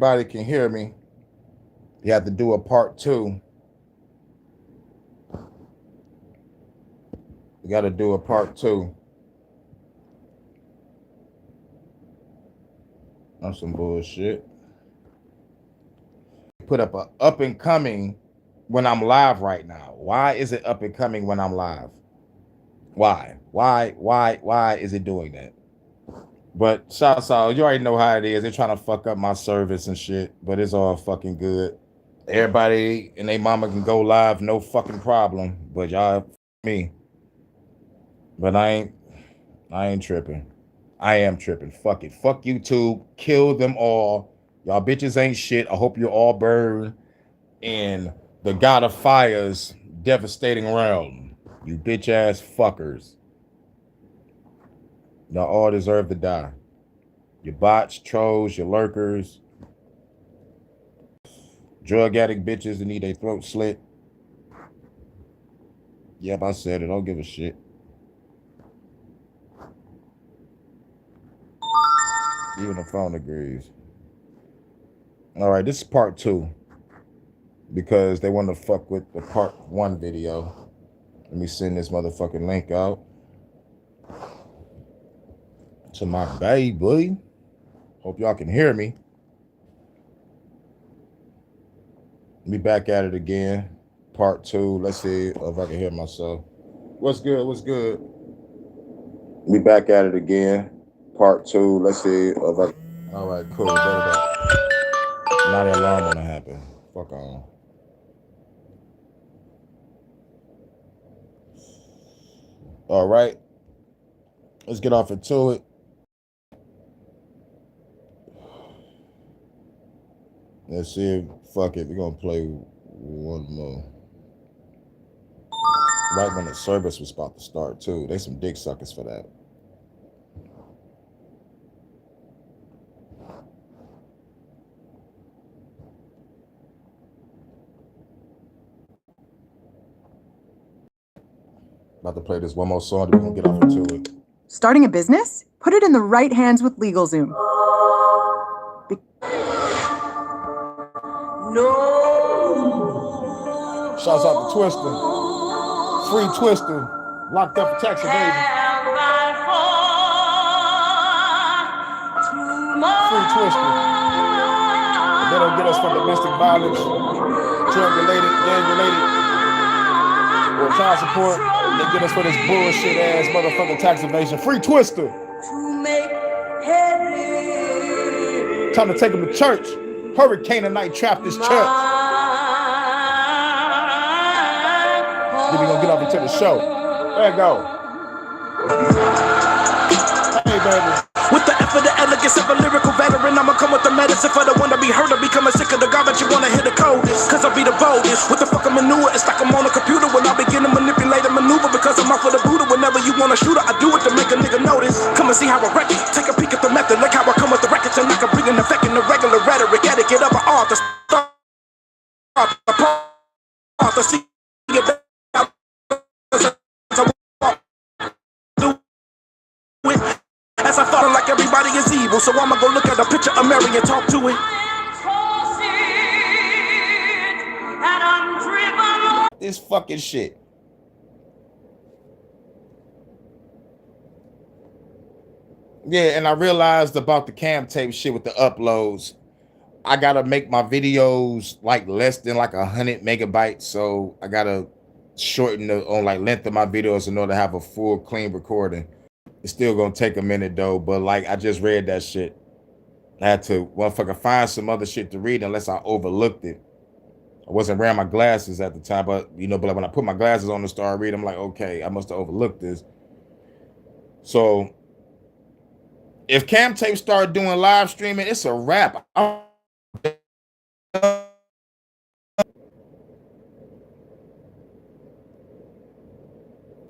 everybody can hear me, you have to do a part 2. You got to do a part 2 on some bullshit. Put up and coming when I'm live right now. Why is it up and coming when I'm live? Why is it doing that? But shouts out, you already know how it is. They're trying to fuck up my service and shit, but it's all fucking good. Everybody and their mama can go live, no fucking problem. But y'all, me. But I ain't tripping. I am tripping. Fuck it. Fuck YouTube. Kill them all. Y'all bitches ain't shit. I hope you all burn in the God of Fire's devastating realm. You bitch ass fuckers. Y'all all deserve to die. Your bots, trolls, your lurkers, drug addict bitches that need their throat slit. Yep, I said it. Don't give a shit. Even the phone agrees. All right, this is part 2 because they want to fuck with the part 1 video. Let me send this motherfucking link out to my baby. Hope y'all can hear me. Let me back at it again. Part 2. Let's see if I can hear myself. What's good? What's good? Let me back at it again. Part 2. Let's see if I. All right, cool. Now the alarm wanna happen. Fuck on. All right. Let's get off into it. Let's see if, fuck it, we're gonna play one more. Right when the service was about to start too. They some dick suckers for that. About to play this one more song, then we're gonna get off into it. Starting a business? Put it in the right hands with LegalZoom. No. Shouts out to Twister. Free Twister. Locked up for tax evasion. Free Twister. If they don't get us from domestic violence, drug related, gang related, or child support, they get us for this bullshit ass motherfucking tax evasion. Free Twister. Time to take them to church. Hurykane tonight trapped this church. Then we gonna get off into the show. There you go. Hey, baby. With the effort, the elegance of a lyrical veteran, I'ma come with the medicine for the one to be heard of becoming sick of the garbage. You wanna hear the coldest, cause I'll be the boldest. With the fucking manure, it's like I'm on a computer when I begin to manipulate and maneuver because I'm off of the Buddha. Whenever you wanna shoot it, I do it to make a nigga notice. Come and see how I wreck it. Take a peek at the method, look how I come with the records and I can bring an effect in the regular rhetoric. Etiquette of an author, start the see it. As I thought like everybody is evil, so I'ma go look at a picture of Mary and talk to it. This fucking shit. Yeah, and I realized about the cam tape shit with the uploads. I gotta make my videos like less than like 100 megabytes, so I gotta shorten the on like length of my videos in order to have a full clean recording. It's still gonna take a minute though, but like I just read that shit. I had to motherfucker find some other shit to read unless I overlooked it. I wasn't wearing my glasses at the time, but you know, but when I put my glasses on to start reading, I'm like, okay, I must have overlooked this. So if cam tape start doing live streaming, it's a wrap.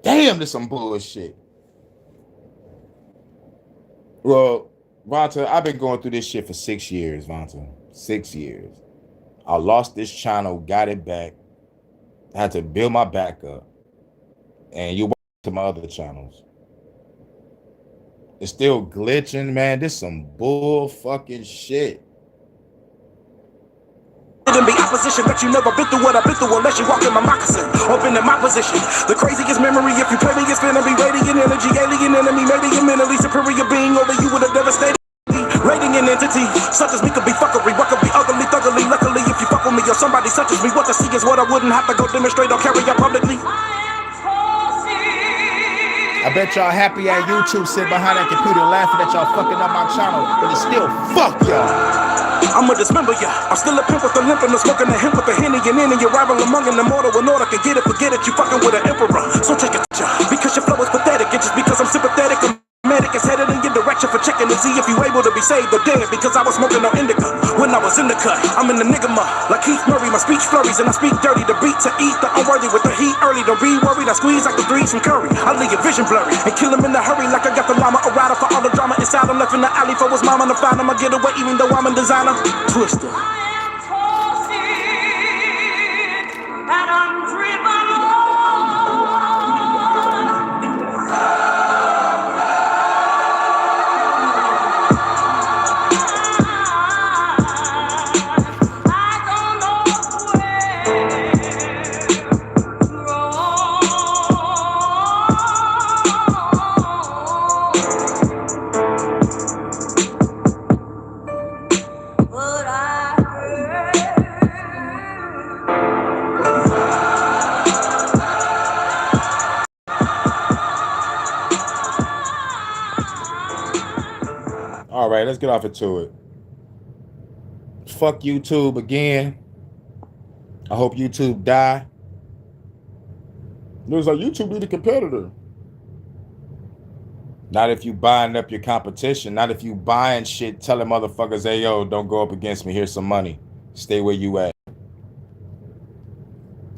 Damn, this some bullshit. Well, Vonta, I've been going through this shit for 6 years, Vonta. 6 years. I lost this channel, got it back. I had to build my back up. And you watch to my other channels. It's still glitching, man. This some bull fucking shit. position that you never been through what I've been through unless you walk in my moccasin. Open in my position. The craziest memory, if you play me, it's gonna be radiant energy, alien enemy, maybe a mentally superior being over you with a devastating rating an entity. Such as me could be fuckery, what could be ugly, thuggly. Luckily, if you fuck with me or somebody such as me, what to see is what I wouldn't have to go demonstrate or carry out publicly. I bet y'all happy at YouTube sitting behind that computer laughing at y'all fucking up my channel, but it's still fuck y'all. I'ma dismember ya. I'm still a pimp with the limp and the smoking the hemp with the henny and any arrival among an immortal in order to get it, forget it. You fucking with an emperor, so take it, because your flow is pathetic, and just because I'm sympathetic, medic is headed in your direction for checking to see if you able to be saved or dead. Because I was smoking no indica when I was in the cut. I'm an enigma, like Keith Murray. My speech flurries and I speak dirty. The beat to eat, the unworthy with the heat early. Don't be worried, I squeeze like the threes from Curry. I leave your vision blurry and kill him in a hurry, like I got the llama. A rider for all the drama inside. I'm left in the alley for his mama to find him. I get away even though I'm a designer. Twister. All right, let's get off into it. Fuck YouTube again. I hope YouTube die. It was like YouTube be the competitor. Not if you buying up your competition. Not if you buying shit, telling motherfuckers, hey, yo, don't go up against me. Here's some money. Stay where you at.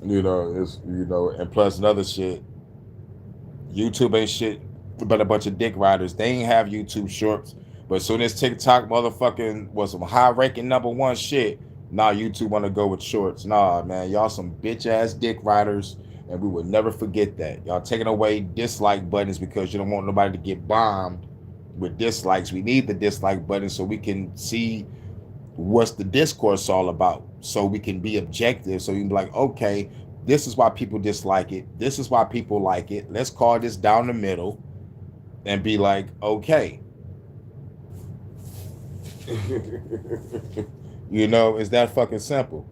And plus another shit. YouTube ain't shit but a bunch of dick riders. They ain't have YouTube shorts. But as soon as TikTok motherfucking was some high-ranking #1 shit, nah, YouTube want to go with shorts. Nah, man, y'all some bitch-ass dick riders, and we would never forget that. Y'all taking away dislike buttons because you don't want nobody to get bombed with dislikes. We need the dislike button so we can see what's the discourse all about, so we can be objective, so you can be like, okay, this is why people dislike it. This is why people like it. Let's call this down the middle and be like, okay. It's that fucking simple.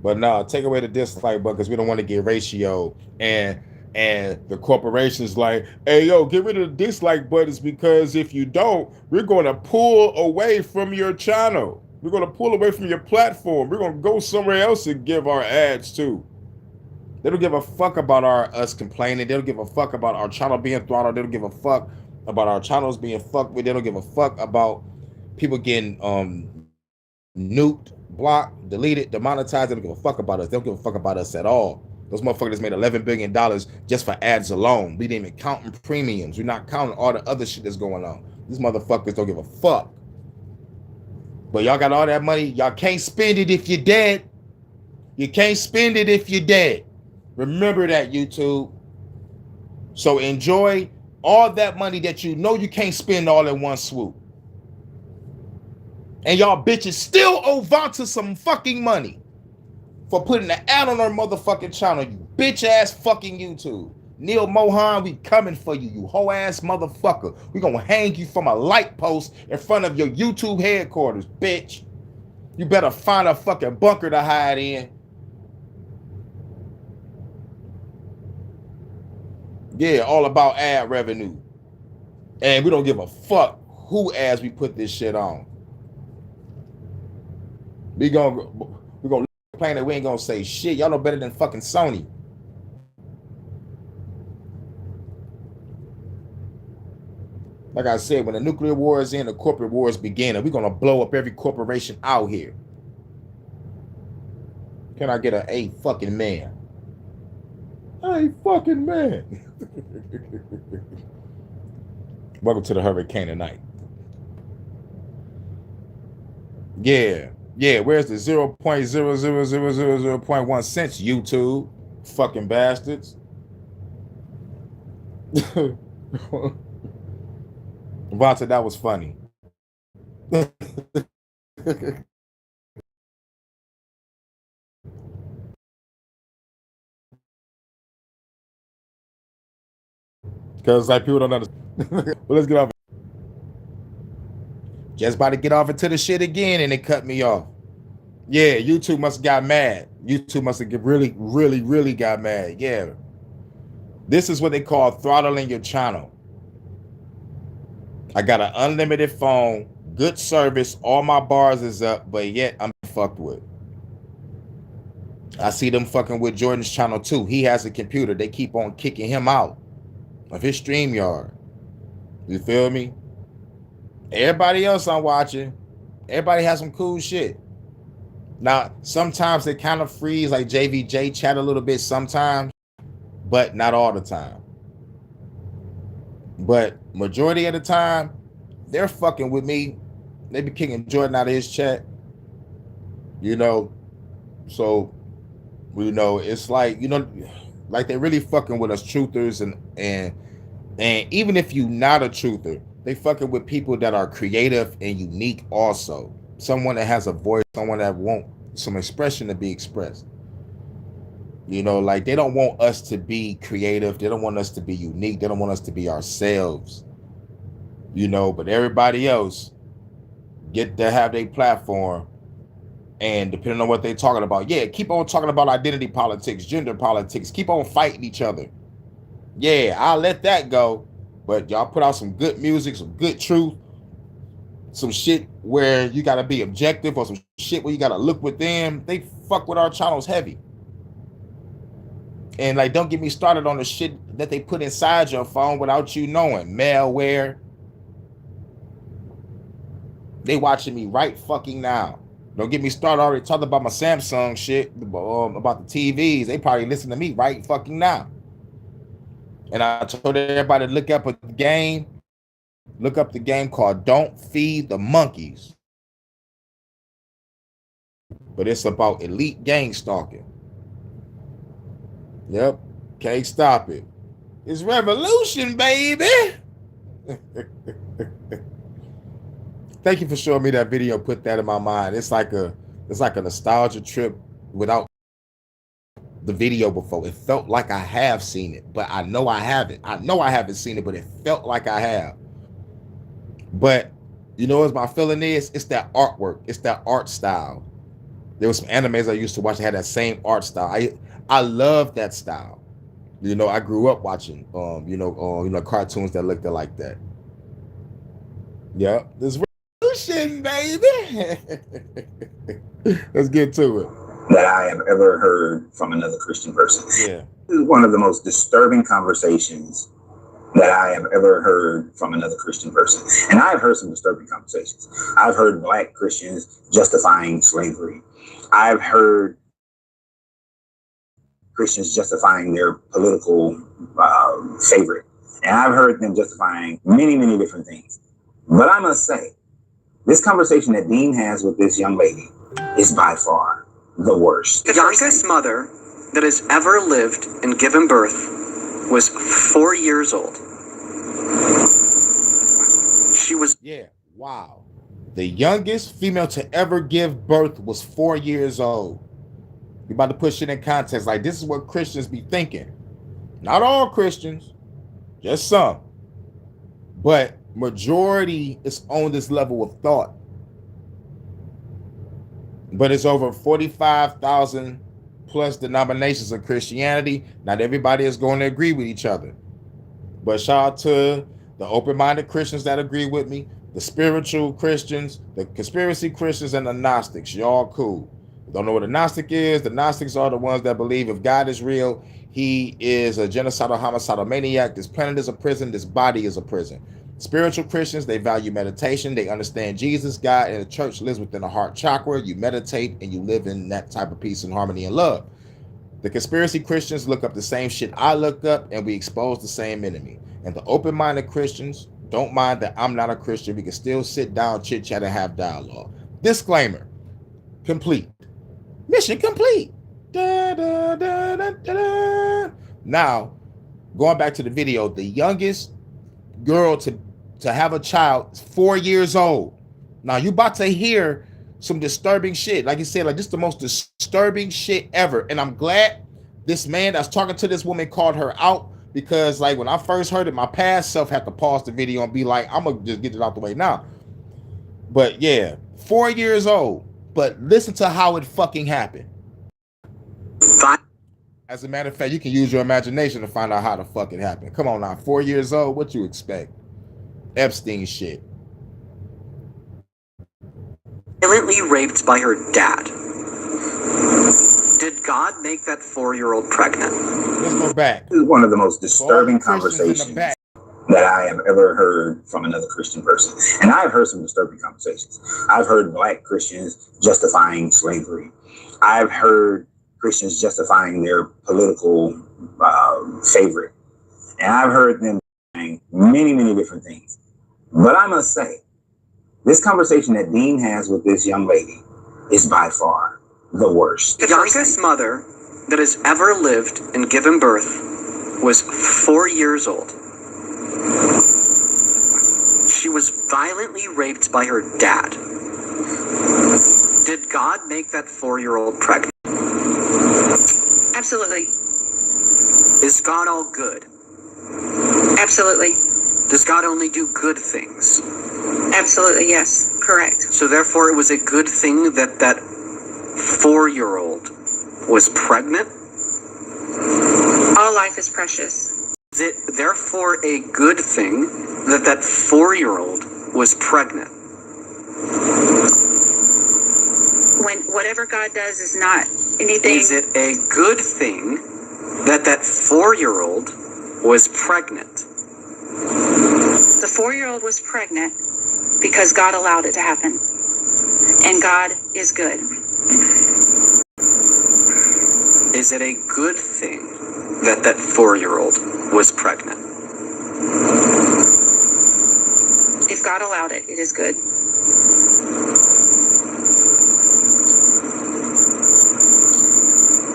But no, take away the dislike button because we don't want to get ratio and the corporation's like, hey yo, get rid of the dislike buttons because if you don't, we're going to pull away from your channel. We're going to pull away from your platform. We're going to go somewhere else and give our ads too. They don't give a fuck about us complaining. They don't give a fuck about our channel being throttled. They don't give a fuck about our channels being fucked with. They don't give a fuck about people getting nuked, blocked, deleted, demonetized. They don't give a fuck about us. They don't give a fuck about us at all. Those motherfuckers made $11 billion just for ads alone. We didn't even count in premiums. We're not counting all the other shit that's going on. These motherfuckers don't give a fuck. But y'all got all that money. Y'all can't spend it if you're dead. You can't spend it if you're dead. Remember that, YouTube. So enjoy all that money that you know you can't spend all in one swoop. And y'all bitches still owe Vonta some fucking money for putting an ad on our motherfucking channel, you bitch ass fucking YouTube. Neil Mohan, we coming for you, you hoe ass motherfucker. We gonna hang you from a light post in front of your YouTube headquarters, bitch. You better find a fucking bunker to hide in. Yeah, all about ad revenue. And we don't give a fuck who ads we put this shit on. We're gonna complain that we ain't gonna say shit. Y'all know better than fucking Sony. Like I said, when the nuclear war is in, the corporate wars begin, and we're gonna blow up every corporation out here. Can I get a fucking man? A fucking man. Welcome to the Hurykane tonight. Yeah, where's the 0.00000.1 cents, YouTube? Fucking bastards. Vonta, that was funny. Because like people don't understand. Well, let's get off. Just about to get off into the shit again, and it cut me off. Yeah, YouTube must have got mad. YouTube must have really got mad. Yeah. This is what they call throttling your channel. I got an unlimited phone, good service, all my bars is up, but yet I'm fucked with. I see them fucking with Jordan's channel too. He has a computer. They keep on kicking him out of his StreamYard. You feel me? Everybody else I'm watching, everybody has some cool shit. Now, sometimes they kind of freeze, like JVJ chat a little bit sometimes, but not all the time. But majority of the time, they're fucking with me. They be kicking Jordan out of his chat. You know, so, you know, it's like, you know, like they really fucking with us truthers, and even if you not a truther, they fucking with people that are creative and unique also. Someone that has a voice, someone that want some expression to be expressed. You know, like they don't want us to be creative. They don't want us to be unique. They don't want us to be ourselves. You know, but everybody else get to have their platform, and depending on what they're talking about, yeah, keep on talking about identity politics, gender politics, keep on fighting each other. Yeah, I'll let that go. But y'all put out some good music, some good truth, some shit where you got to be objective, or some shit where you got to look within. They fuck with our channels heavy. And like, don't get me started on the shit that they put inside your phone without you knowing. Malware. They watching me right fucking now. Don't get me started already talking about my Samsung shit, about the TVs. They probably listen to me right fucking now. And I told everybody to look up a game. Look up the game called Don't Feed the Monkeys. But it's about elite gang stalking. Yep. Can't stop it. It's revolution, baby. Thank you for showing me that video. Put that in my mind. It's like a nostalgia trip without the video before. It felt like I have seen it, but I know I haven't. I know I haven't seen it, but it felt like I have. But you know what my feeling is? It's that artwork. It's that art style. There was some animes I used to watch that had that same art style. I love that style. You know, I grew up watching cartoons that looked like that. Yeah, this revolution, baby. Let's get to it. That I have ever heard from another Christian person. Yeah. This is one of the most disturbing conversations that I have ever heard from another Christian person. And I've heard some disturbing conversations. I've heard Black Christians justifying slavery. I've heard Christians justifying their political favorite. And I've heard them justifying many, many different things. But I must say, this conversation that Dean has with this young lady is by far the worst. The youngest mother that has ever lived and given birth was 4 years old. She was... Yeah, wow. The youngest female to ever give birth was 4 years old. We about to push it in context. Like, this is what Christians be thinking. Not all Christians, just some. But majority is on this level of thought. But it's over 45,000 plus denominations of Christianity. Not everybody is going to agree with each other. But shout out to the open-minded Christians that agree with me, the spiritual Christians, the conspiracy Christians, and the Gnostics. Y'all cool. Don't know what a Gnostic is? The Gnostics are the ones that believe if God is real, he is a genocidal, homicidal maniac. This planet is a prison. This body is a prison. Spiritual Christians, they value meditation. They understand Jesus, God, and the church lives within the heart chakra. You meditate and you live in that type of peace and harmony and love. The conspiracy Christians look up the same shit I look up, and we expose the same enemy. And the open-minded Christians don't mind that I'm not a Christian. We can still sit down, chit-chat, and have dialogue. Disclaimer. Complete. Mission complete. Da, da, da, da, da, da. Now, going back to the video, the youngest girl to have a child is 4 years old. Now, you about to hear some disturbing shit. Like you said, like, this is the most disturbing shit ever. And I'm glad this man that's talking to this woman called her out, because like when I first heard it, my past self had to pause the video and be like, I'm gonna just get it out the way now. But yeah, 4 years old. But listen to how it fucking happened. As a matter of fact, you can use your imagination to find out how the fuck it happened. Come on now, 4 years old, what you expect? Epstein shit. Violently raped by her dad. Did God make that 4-year-old pregnant? Let's go back. This is one of the most disturbing conversations that I have ever heard from another Christian person. And I've heard some disturbing conversations. I've heard Black Christians justifying slavery. I've heard Christians justifying their political favorite. And I've heard them saying many, many different things. But I must say, this conversation that Dean has with this young lady is by far the worst. The youngest mother that has ever lived and given birth was 4 years old. She was violently raped by her dad. Did God make that 4-year-old pregnant? Absolutely. Is God all good? Absolutely. Does God only do good things? Absolutely, yes. Correct. So therefore it was a good thing that that 4-year-old was pregnant? All life is precious. Is it therefore a good thing that that 4-year-old was pregnant? When whatever God does is not anything. Is it a good thing that that 4-year-old was pregnant? The 4-year-old was pregnant because God allowed it to happen. And God is good. Is it a good thing that that 4-year-old was pregnant? If God allowed it, it is good.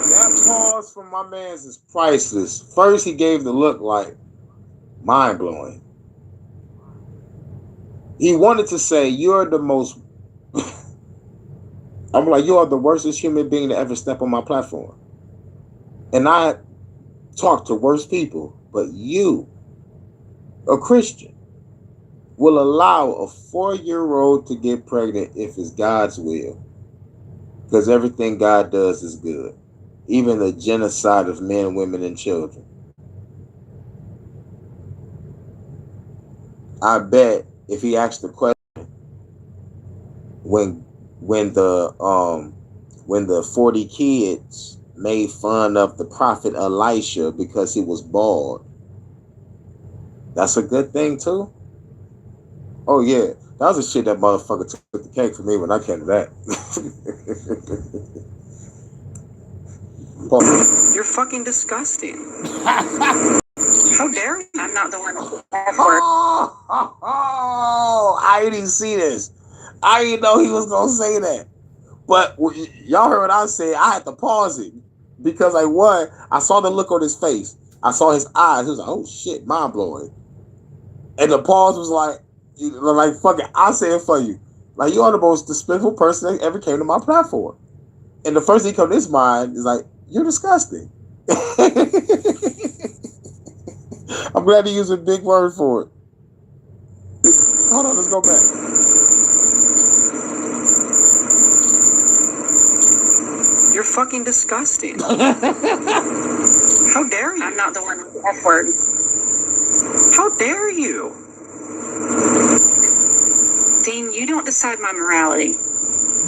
That pause from my man's is priceless. First, he gave the look like mind-blowing. He wanted to say, you're the most... I'm like, you are the worstest human being to ever step on my platform. And I talk to worse people, but you, a Christian, will allow a 4-year-old to get pregnant if it's God's will. Because everything God does is good. Even the genocide of men, women, and children. I bet if he asked the question when the 40 kids made fun of the prophet Elisha because he was bald, that's a good thing too. Oh yeah, that was the shit that motherfucker took the cake for me when I came to that. You're fucking disgusting. How dare you? I'm not the one who I didn't see this. I didn't know he was gonna say that. But y'all heard what I said. I had to pause it because I saw the look on his face. I saw his eyes. He was like, "Oh shit, mind blowing." And the pause was like, "Fuck it, I'll say it for you." Like, you are the most despicable person that ever came to my platform. And the first thing come to his mind is like, "You're disgusting." I'm glad he used a big word for it. Hold on, let's go back. You're fucking disgusting. How dare you? I'm not the one with the F word. How dare you? Dean, you don't decide my morality.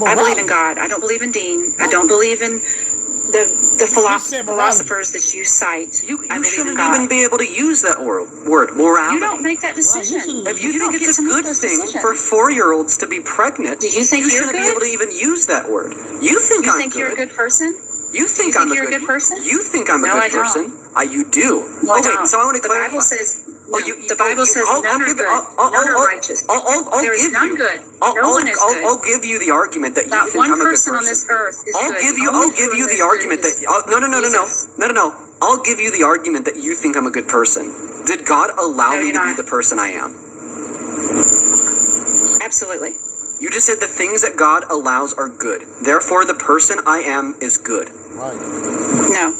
I believe in God. I don't believe in Dean. I don't believe in the philosophers that you cite. You shouldn't even be able to use that word, morality. You don't make that decision. If you think it's a good thing for 4-year-olds to be pregnant, do you think you you're shouldn't good? be able to even use that word. You think you're a good person? You think I'm a good person? You think I'm a good person? You do. No, wait, so I want to clarify. The Bible says the Bible says none are good, none are righteous. There is none good. No one is good. I'll give you the argument that you think I'm a good person. Not one person on this earth is good. I'll give you the argument that no. I'll give you the argument that you think I'm a good person. Did God allow me to be the person I am? Absolutely. You just said the things that God allows are good. Therefore, the person I am is good. Right. No.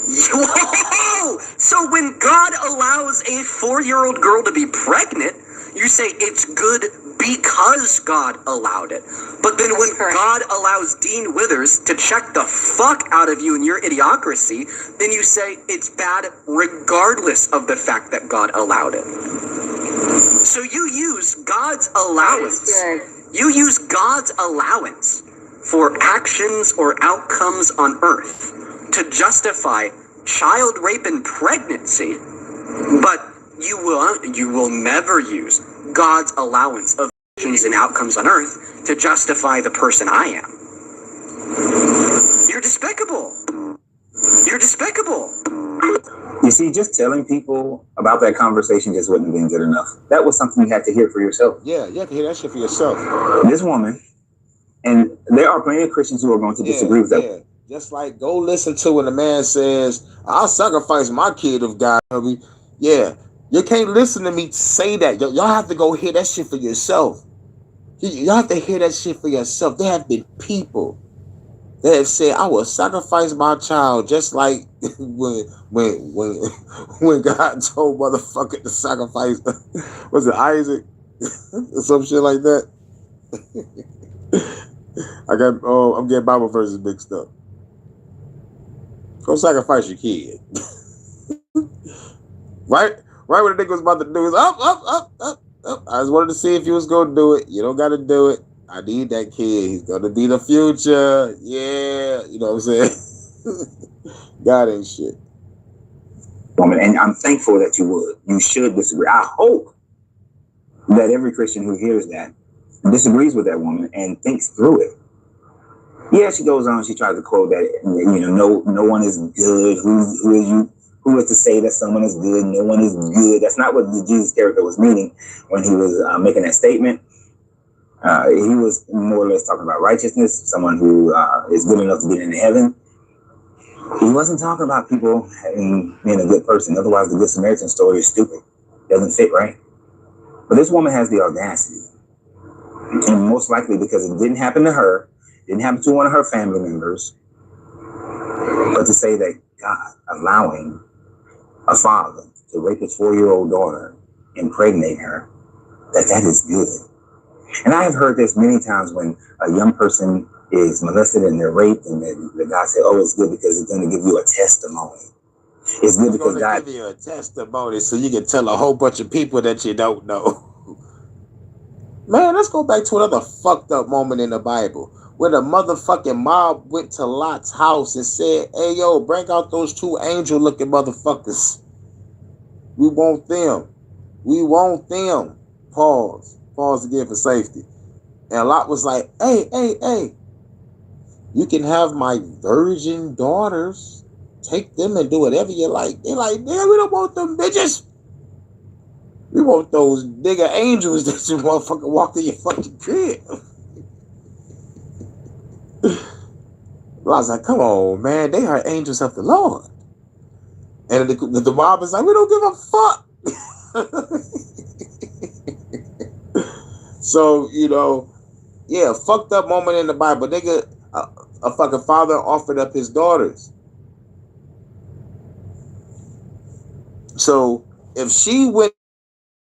Whoa! So when God allows a 4-year-old girl to be pregnant, you say it's good because God allowed it. But then when God allows Dean Withers to check the fuck out of you and your idiocracy, then you say it's bad regardless of the fact that God allowed it. So you use God's allowance. You use God's allowance for actions or outcomes on earth to justify child rape and pregnancy, but you will never use God's allowance of actions and outcomes on earth to justify the person I am. You're despicable. You're despicable. You see, just telling people about that conversation just wouldn't have been good enough. That was something you had to hear for yourself. Yeah, you have to hear that shit for yourself. This woman, and there are plenty of Christians who are going to disagree with that. Yeah. Just like go listen to when a man says, I'll sacrifice my kid if God help me. Yeah, you can't listen to me say that. Y'all have to go hear that shit for yourself. Y'all have to hear that shit for yourself. There have been people that have said, I will sacrifice my child, just like when God told motherfucker to sacrifice, was it Isaac? Some shit like that. I'm getting Bible verses mixed up. Go sacrifice your kid. Right when the nigga was about to do is up. I just wanted to see if you was gonna do it. You don't gotta do it. I need that kid. He's gonna be the future. Yeah, you know what I'm saying? God ain't shit. Woman, and I'm thankful that you would. You should disagree. I hope that every Christian who hears that disagrees with that woman and thinks through it. Yeah, she goes on. She tries to quote that, no one is good. Who is to say that someone is good? No one is good. That's not what the Jesus character was meaning when he was making that statement. He was more or less talking about righteousness, someone who is good enough to get into heaven. He wasn't talking about people being a good person. Otherwise, the Good Samaritan story is stupid. Doesn't fit, right? But this woman has the audacity, and most likely because it didn't happen to her, didn't happen to one of her family members, but to say that God allowing a father to rape his 4-year-old daughter, impregnate her, that is good. And I have heard this many times when a young person is molested and they're raped, and the God said, "Oh, it's good because it's going to give you a testimony. It's good because God give you a testimony, so you can tell a whole bunch of people that you don't know." Man, let's go back to another fucked up moment in the Bible where the motherfucking mob went to Lot's house and said, "Hey, yo, bring out those 2 angel-looking motherfuckers. We want them. We want them." Pause again for safety. And Lot was like, hey, you can have my virgin daughters. Take them and do whatever you like. They're like, man, we don't want them bitches. We want those nigga angels that you motherfucker walk in your fucking crib. I was like, come on, man. They are angels of the Lord. And the mob is like, we don't give a fuck. So, yeah, fucked up moment in the Bible. Nigga, a fucking father offered up his daughters. So if she went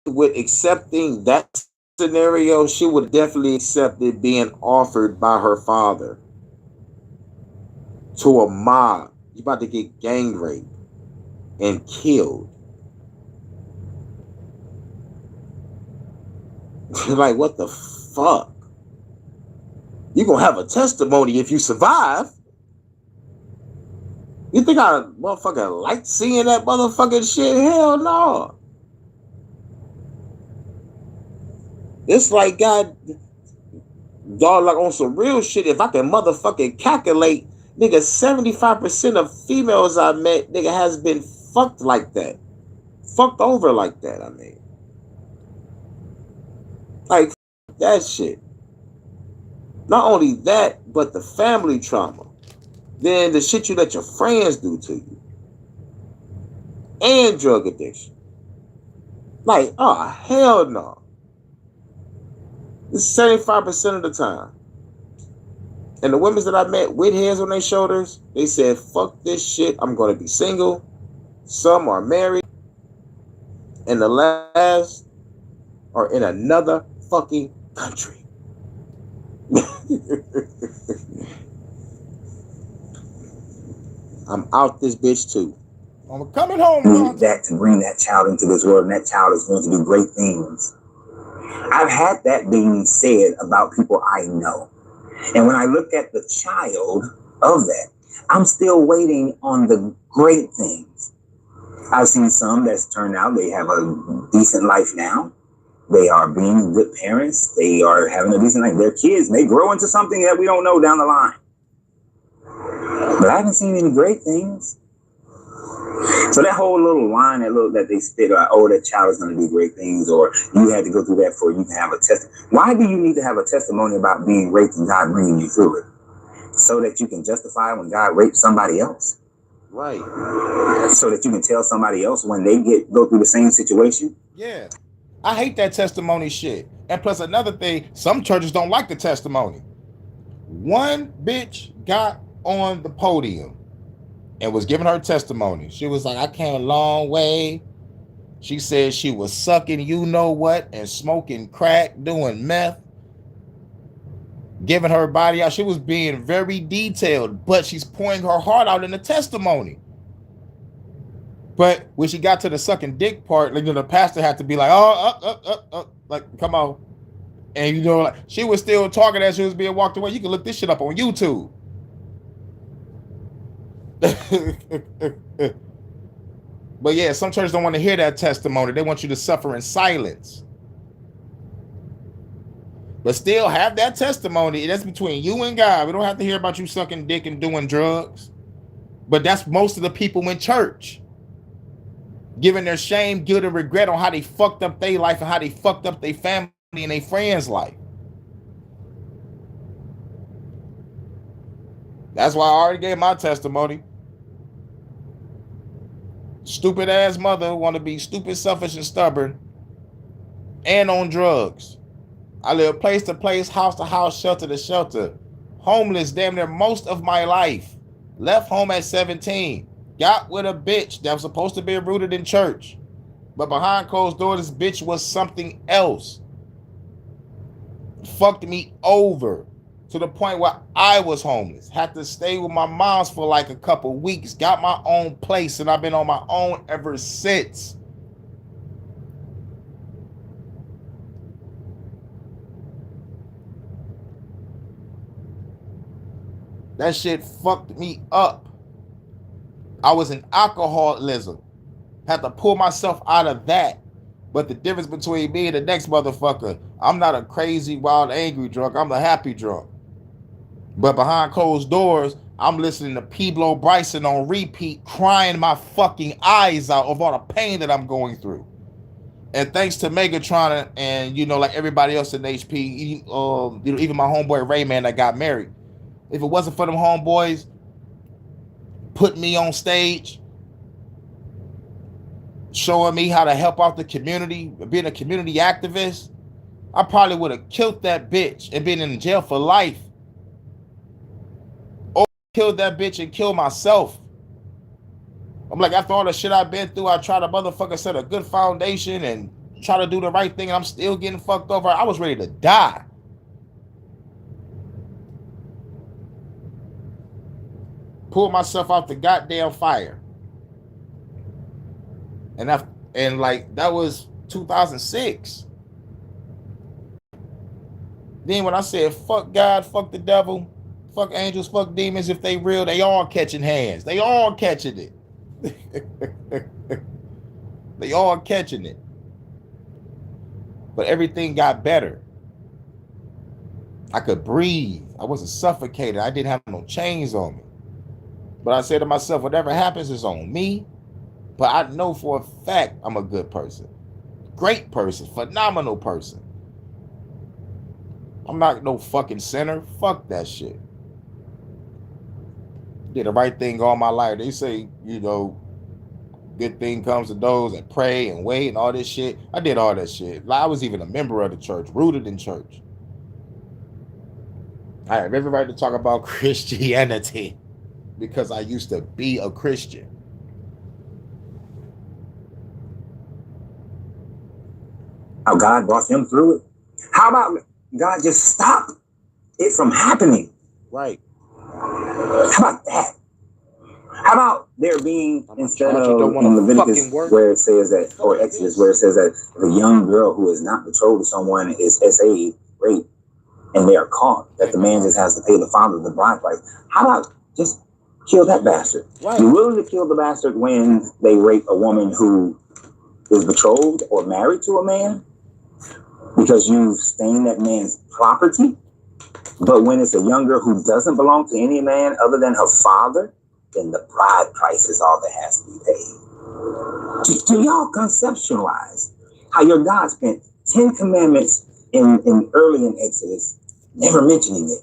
with accepting that scenario, she would definitely accept it being offered by her father to a mob. You about to get gang raped and killed. Like, what the fuck? You gonna have a testimony if you survive. You think I motherfucking like seeing that motherfucking shit? Hell no. It's like God, dog, like on some real shit. If I can motherfucking calculate, nigga, 75% of females I met, nigga, has been fucked like that. Fucked over like that, I mean. Like, that shit. Not only that, but the family trauma. Then the shit you let your friends do to you. And drug addiction. Like, oh, hell no. It's 75% of the time. And the women that I met with heads on their shoulders, they said, fuck this shit. I'm going to be single. Some are married. And the last are in another fucking country. I'm out this bitch too. I'm coming home. That to bring that child into this world, and that child is going to do great things. I've had that being said about people I know. And when I look at the child of that, I'm still waiting on the great things. I've seen some that's turned out they have a decent life now. They are being good parents. They are having a decent life. Their kids may grow into something that we don't know down the line. But I haven't seen any great things. So that whole little line that they spit, oh, that child is going to do great things, or you had to go through that for you to have a testimony. Why do you need to have a testimony about being raped and God bringing you through it? So that you can justify when God raped somebody else? Right. So that you can tell somebody else when they go through the same situation? Yeah. I hate that testimony shit. And plus another thing, some churches don't like the testimony. One bitch got on the podium and was giving her testimony. She was like, I came a long way. She said she was sucking you know what and smoking crack, doing meth, giving her body out. She was being very detailed, but she's pouring her heart out in the testimony. But when she got to the sucking dick part, like, the pastor had to be like, like, come on. And, like, she was still talking as she was being walked away. You can look this shit up on YouTube. But yeah, some churches don't want to hear that testimony. They want you to suffer in silence. But still have that testimony. That's between you and God. We don't have to hear about you sucking dick and doing drugs. But that's most of the people in church, giving their shame, guilt, and regret on how they fucked up their life and how they fucked up their family and their friends' life. That's why I already gave my testimony. Stupid ass mother want to be stupid, selfish, and stubborn, and on drugs. I live place to place, house to house, shelter to shelter, homeless damn near most of my life. Left home at 17. Got with a bitch that was supposed to be rooted in church, but behind closed doors, this bitch was something else. Fucked me over to the point where I was homeless. Had to stay with my moms for like a couple weeks. Got my own place, and I've been on my own ever since. That shit fucked me up. I was in alcoholism. Had to pull myself out of that. But the difference between me and the next motherfucker, I'm not a crazy, wild, angry drunk. I'm the happy drunk. But behind closed doors, I'm listening to Pablo Bryson on repeat, crying my fucking eyes out of all the pain that I'm going through. And thanks to Megatron and, like everybody else in HP, even my homeboy Rayman that got married. If it wasn't for them homeboys putting me on stage, showing me how to help out the community, being a community activist, I probably would have killed that bitch and been in jail for life. Or killed that bitch and killed myself. I'm like, after all the shit I've been through, I try to motherfucker set a good foundation and try to do the right thing, and I'm still getting fucked over. I was ready to die. Pulled myself out the goddamn fire. And that was 2006. Then when I said fuck God, fuck the devil, fuck angels, fuck demons, if they real, they all catching hands. They all catching it. They all catching it. But everything got better. I could breathe. I wasn't suffocated. I didn't have no chains on me. But I said to myself, whatever happens is on me. But I know for a fact I'm a good person. Great person. Phenomenal person. I'm not no fucking sinner. Fuck that shit. Did the right thing all my life. They say, good thing comes to those that pray and wait and all this shit. I did all that shit. I was even a member of the church, rooted in church. I have every right to talk about Christianity because I used to be a Christian. How God brought him through it. How about God just stopped it from happening? Right. How about that? How about there being, instead of in Leviticus where it says that, or Exodus where it says that if a young girl who is not betrothed to someone is SA'd, raped, and they are caught, that the man just has to pay the father the bride price. How about just kill that bastard? Right. You're willing to kill the bastard when they rape a woman who is betrothed or married to a man because you've stained that man's property? But when it's a young girl who doesn't belong to any man other than her father, then the bride price is all that has to be paid. Do y'all conceptualize how your God spent 10 commandments in early in Exodus, never mentioning it,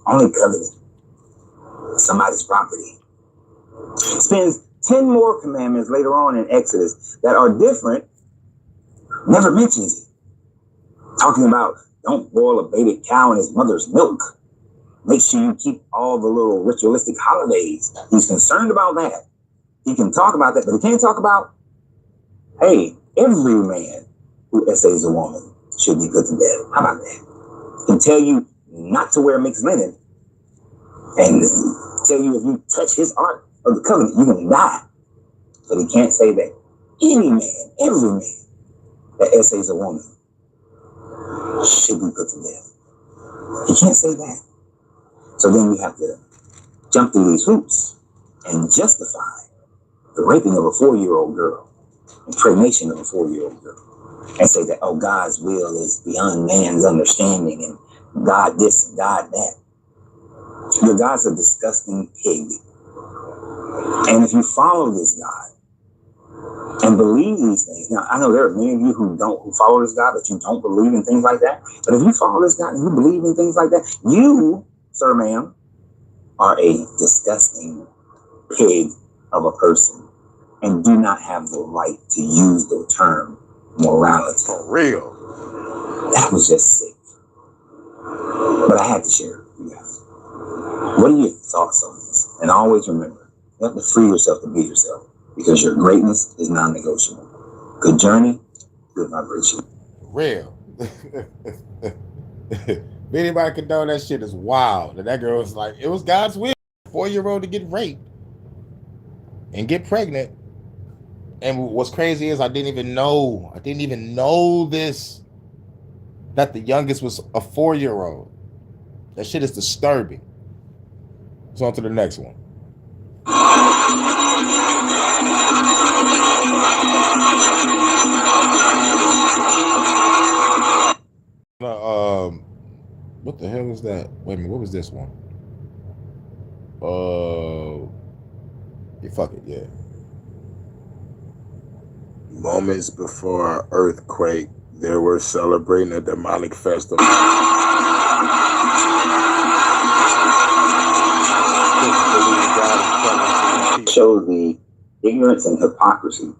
only coveting somebody's property? Spends 10 more commandments later on in Exodus that are different, never mentions it. Talking about don't boil a baby cow in his mother's milk. Make sure you keep all the little ritualistic holidays. He's concerned about that. He can talk about that, but he can't talk about, hey, every man who essays a woman should be put to death. How about that? He can tell you not to wear mixed linen and tell you if you touch his ark of the covenant, you're going to die. But he can't say that any man, every man that essays a woman should be put to death. He can't say that. So then we have to jump through these hoops and justify the raping of a 4-year-old girl, impregnation of a 4-year-old girl, and say that, oh, God's will is beyond man's understanding and God this and God that. Your God's a disgusting pig. And if you follow this God and believe these things, now I know there are many of you who follow this God, but you don't believe in things like that. But if you follow this God and you believe in things like that, you, sir, ma'am, are a disgusting pig of a person and do not have the right to use the term morality. For real. That was just sick. But I had to share it with you guys. What are your thoughts on this? And always remember, you have to free yourself to be yourself because your greatness is non-negotiable. Good journey, good vibration. Real. If anybody condone that shit is wild. And that girl was like, it was God's will. 4-year-old to get raped and get pregnant. And what's crazy is I didn't even know this, that the youngest was a 4-year-old. That shit is disturbing. So on to the next one. What the hell was that? Wait a minute, what was this one? Yeah, fuck it, yeah. Moments before an earthquake, they were celebrating a demonic festival. Shows the ignorance and hypocrisy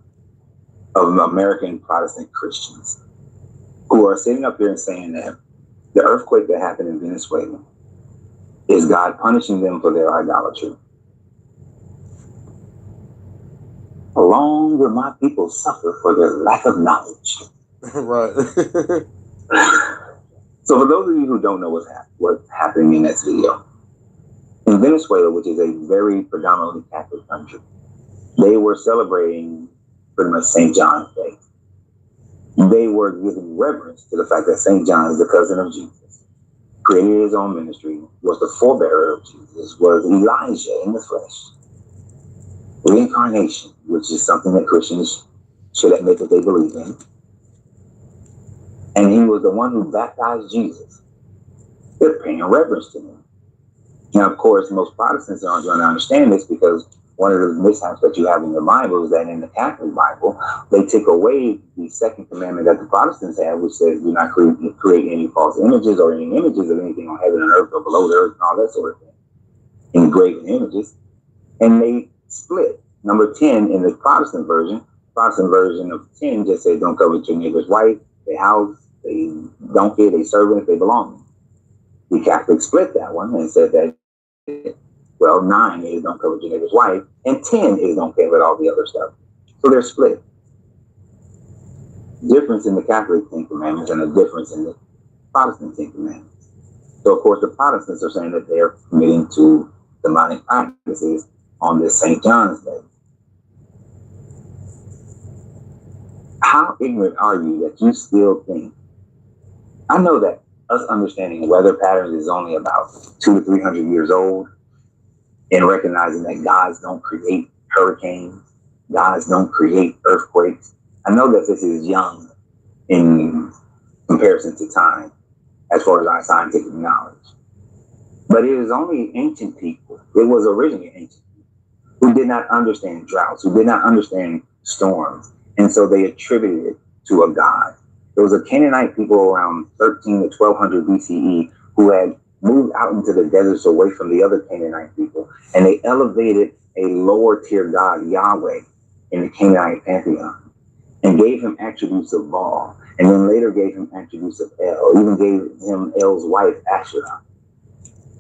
of American Protestant Christians who are sitting up here and saying that the earthquake that happened in Venezuela is God punishing them for their idolatry. Along with my people suffer for their lack of knowledge. Right. So for those of you who don't know what's happening in that video, in Venezuela, which is a very predominantly Catholic country, they were celebrating pretty much St. John's Day. They were giving reverence to the fact that St. John is the cousin of Jesus, created his own ministry, was the forebearer of Jesus, was Elijah in the flesh. Reincarnation, which is something that Christians should admit that they believe in. And he was the one who baptized Jesus. They're paying reverence to him. Now, of course, most Protestants aren't going to understand this because one of the mishaps that you have in the Bible is that in the Catholic Bible, they took away the second commandment that the Protestants have, which says do not create any false images or any images of anything on heaven and earth or below the earth and all that sort of thing. Engraven images. And they split. Number 10 in the Protestant version of 10 just says don't covet your neighbor's wife, their house, their donkey, their servant, their belongings. The Catholics split that one and said that, well, 9 is don't covet your neighbor's wife, and 10 is don't covet all the other stuff. So they're split. Difference in the Catholic Ten Commandments and a difference in the Protestant Ten Commandments. So, of course, the Protestants are saying that they're committing to demonic practices on this St. John's Day. How ignorant are you that you still think? I know that us understanding weather patterns is only about 200 to 300 years old, and recognizing that gods don't create hurricanes, gods don't create earthquakes. I know that this is young in comparison to time as far as our scientific knowledge. But it is only ancient people, it was originally ancient people, who did not understand droughts, who did not understand storms. And so they attributed it to a god. There was a Canaanite people around 13 to 1200 BCE who had moved out into the deserts away from the other Canaanite people, and they elevated a lower tier god, Yahweh, in the Canaanite pantheon, and gave him attributes of Baal, and then later gave him attributes of El, even gave him El's wife, Asherah,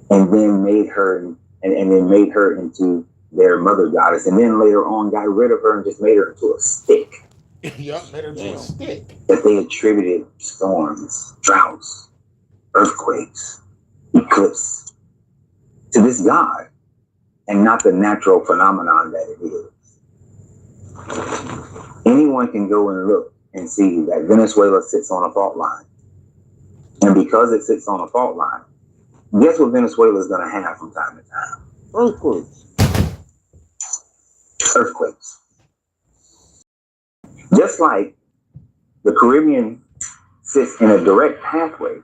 and then made her and then made her into their mother goddess, and then later on got rid of her and just made her into a stick. Yup, made her into a stick. That they attributed storms, droughts, earthquakes, eclipse to this god, and not the natural phenomenon that it is. Anyone can go and look and see that Venezuela sits on a fault line. And because it sits on a fault line, guess what Venezuela is going to have from time to time? Earthquakes. Earthquakes. Just like the Caribbean sits in a direct pathway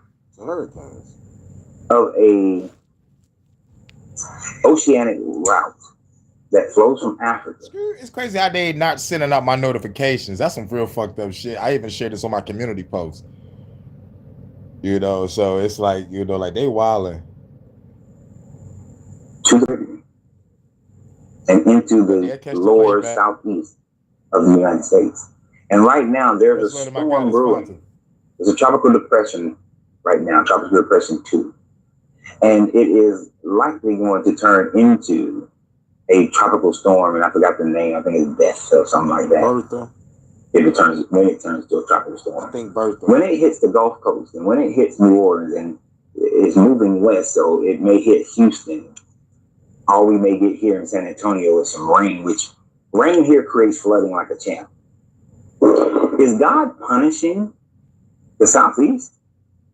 of a oceanic route that flows from Africa. It's crazy how they not sending out my notifications. That's some real fucked up shit. I even shared this on my community post. You know, so it's like, you know, like they wilding. To the Caribbean and into the lower southeast of the United States. And right now there's a storm brewing. There's a tropical depression right now, tropical depression 2. And it is likely going to turn into a tropical storm, and I forgot the name. I think it's Beth or something like that. Bertha. When it turns to a tropical storm. I think Bertha. When it hits the Gulf Coast and when it hits New Orleans and it's moving west, so it may hit Houston. All we may get here in San Antonio is some rain, which rain here creates flooding like a champ. Is God punishing the Southeast?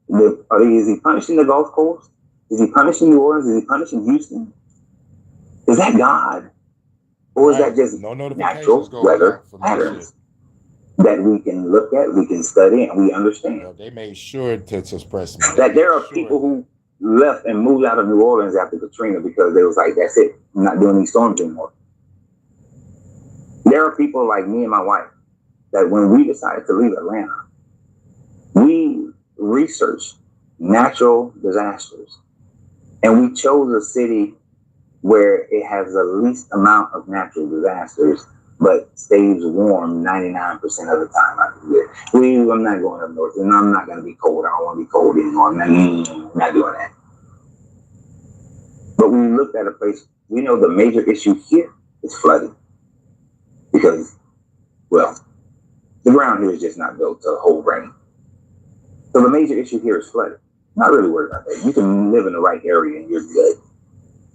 Is he punishing the Gulf Coast? Is he punishing New Orleans? Is he punishing Houston? Is that God? Or is that just natural weather patterns that we can look at, we can study, and we understand? You know, they made sure to express that there are people who left and moved out of New Orleans after Katrina because they was like, that's it, I'm not doing these storms anymore. There are people like me and my wife that when we decided to leave Atlanta, we researched natural disasters, and we chose a city where it has the least amount of natural disasters, but stays warm 99% of the time out of the year. I'm not going up north, and I'm not going to be cold. I don't want to be cold anymore. I'm not doing that. But when we looked at a place, we know the major issue here is flooding. Because, well, the ground here is just not built to hold rain. So the major issue here is flooding. Not really worried about that. You can live in the right area and you're good.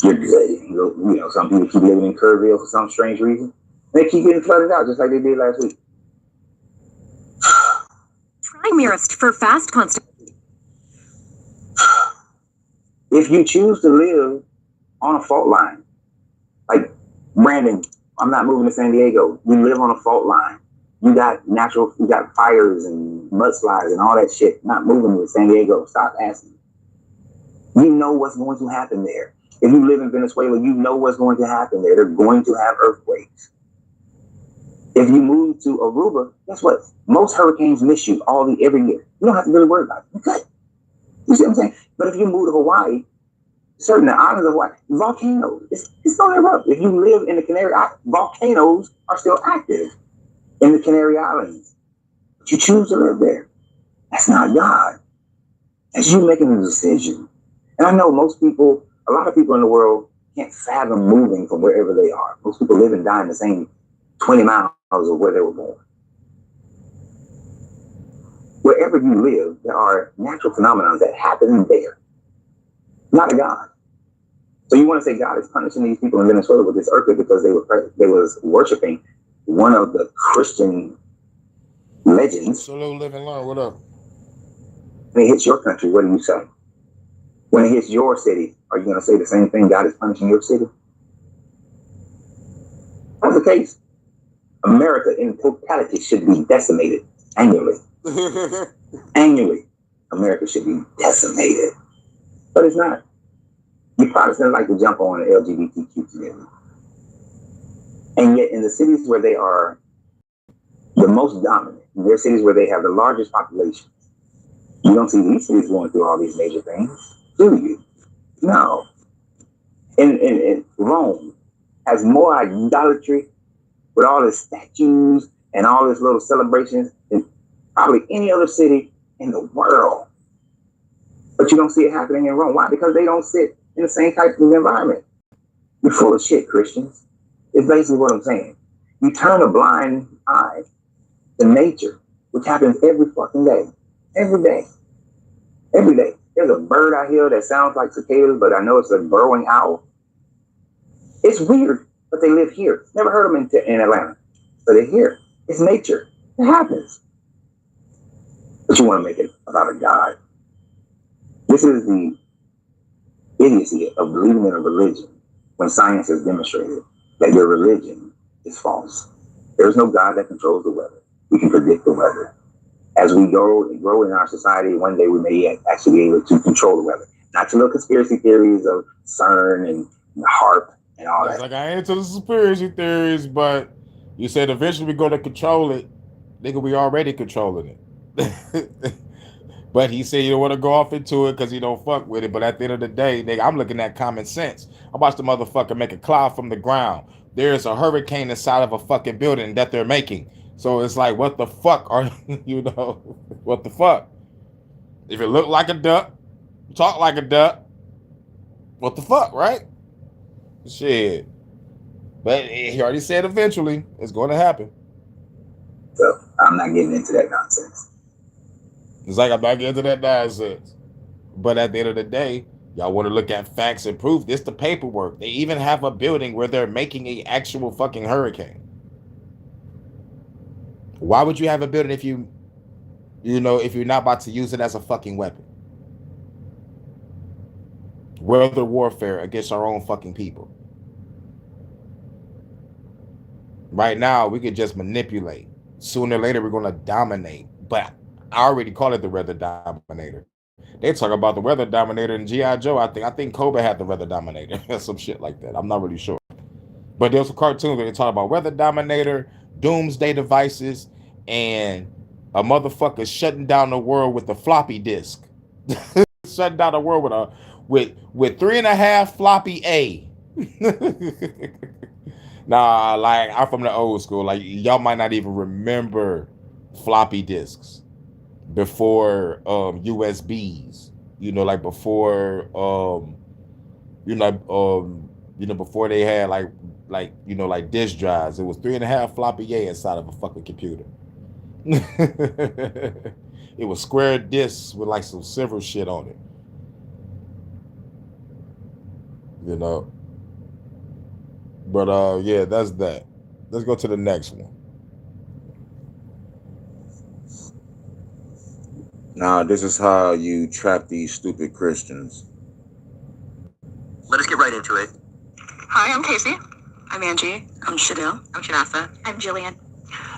You're good. You know, some people keep living in Kerrville for some strange reason. They keep getting flooded out just like they did last week. Try Mirist for fast constipation. If you choose to live on a fault line, like Brandon, I'm not moving to San Diego. You live on a fault line. You got fires and mudslides and all that shit. Not moving to San Diego. Stop asking. You know what's going to happen there. If you live in Venezuela, you know what's going to happen there. They're going to have earthquakes. If you move to Aruba, guess what? Most hurricanes miss you every year. You don't have to really worry about it. You good. You see what I'm saying? But if you move to Hawaii, certain islands of Hawaii, volcanoes, it's going to erupt. If you live in the Canary Islands, volcanoes are still active in the Canary Islands. But you choose to live there. That's not God. That's you making a decision. And I know a lot of people in the world can't fathom moving from wherever they are. Most people live and die in the same 20 miles of where they were born. Wherever you live, there are natural phenomena that happen there, not a God. So you want to say God is punishing these people in Venezuela with this earthquake because they was worshiping one of the Christian legends. Salute, live and learn. What up? When it hits your country, what do you say? When it hits your city, are you going to say the same thing? God is punishing your city? That's the case. America in totality should be decimated annually. Annually, America should be decimated. But it's not. You Protestants like to jump on the LGBTQ community. And yet in the cities where they are the most dominant, they're cities where they have the largest population, you don't see these cities going through all these major things, do you? No. In Rome has more idolatry with all the statues and all this little celebrations than probably any other city in the world. But you don't see it happening in Rome. Why? Because they don't sit in the same type of environment. You're full of shit, Christians. It's basically what I'm saying. You turn a blind eye to nature, which happens every fucking day. Every day. Every day. There's a bird out here that sounds like cicadas, but I know it's a burrowing owl. It's weird, but they live here. Never heard them in Atlanta, but they're here. It's nature. It happens. But you want to make it about a God. This is the idiocy of believing in a religion when science has demonstrated that your religion is false. There is no God that controls the weather. We can predict the weather. As we grow in our society, one day we may actually be able to control the weather. Not your little conspiracy theories of CERN and HARP and all that. Like, I ain't into the conspiracy theories, but you said eventually we're going to control it. Nigga, we already controlling it. But he said you don't want to go off into it because he don't fuck with it. But at the end of the day, nigga, I'm looking at common sense. I watched the motherfucker make a cloud from the ground. There's a hurricane inside of a fucking building that they're making. So it's like, what the fuck are you know? What the fuck? If it look like a duck, talk like a duck, what the fuck, right? Shit. But he already said eventually it's going to happen. So I'm not getting into that nonsense. It's like I'm not getting into that nonsense. But at the end of the day, y'all want to look at facts and proof. This the paperwork. They even have a building where they're making an actual fucking hurricane. Why would you have a building if if you're not about to use it as a fucking weapon? Weather warfare against our own fucking people. Right now, we could just manipulate. Sooner or later, we're going to dominate. But I already call it the weather dominator. They talk about the weather dominator in G.I. Joe. I think Kobe had the weather dominator. Some shit like that. I'm not really sure. But there's a cartoon where they talk about weather dominator, doomsday devices, and a motherfucker shutting down the world with a floppy disk. Shutting down the world with 3.5 floppy A. Nah, like, I'm from the old school. Like, y'all might not even remember floppy disks before USBs. Like before before they had like disk drives. It was 3.5 floppy A inside of a fucking computer. It was square discs with like some silver shit on it. But yeah, that's that. Let's go to the next one. Now, this is how you trap these stupid Christians. Let us get right into it. Hi, I'm Casey. I'm Angie. I'm Shadil. I'm Shanasa. I'm Jillian.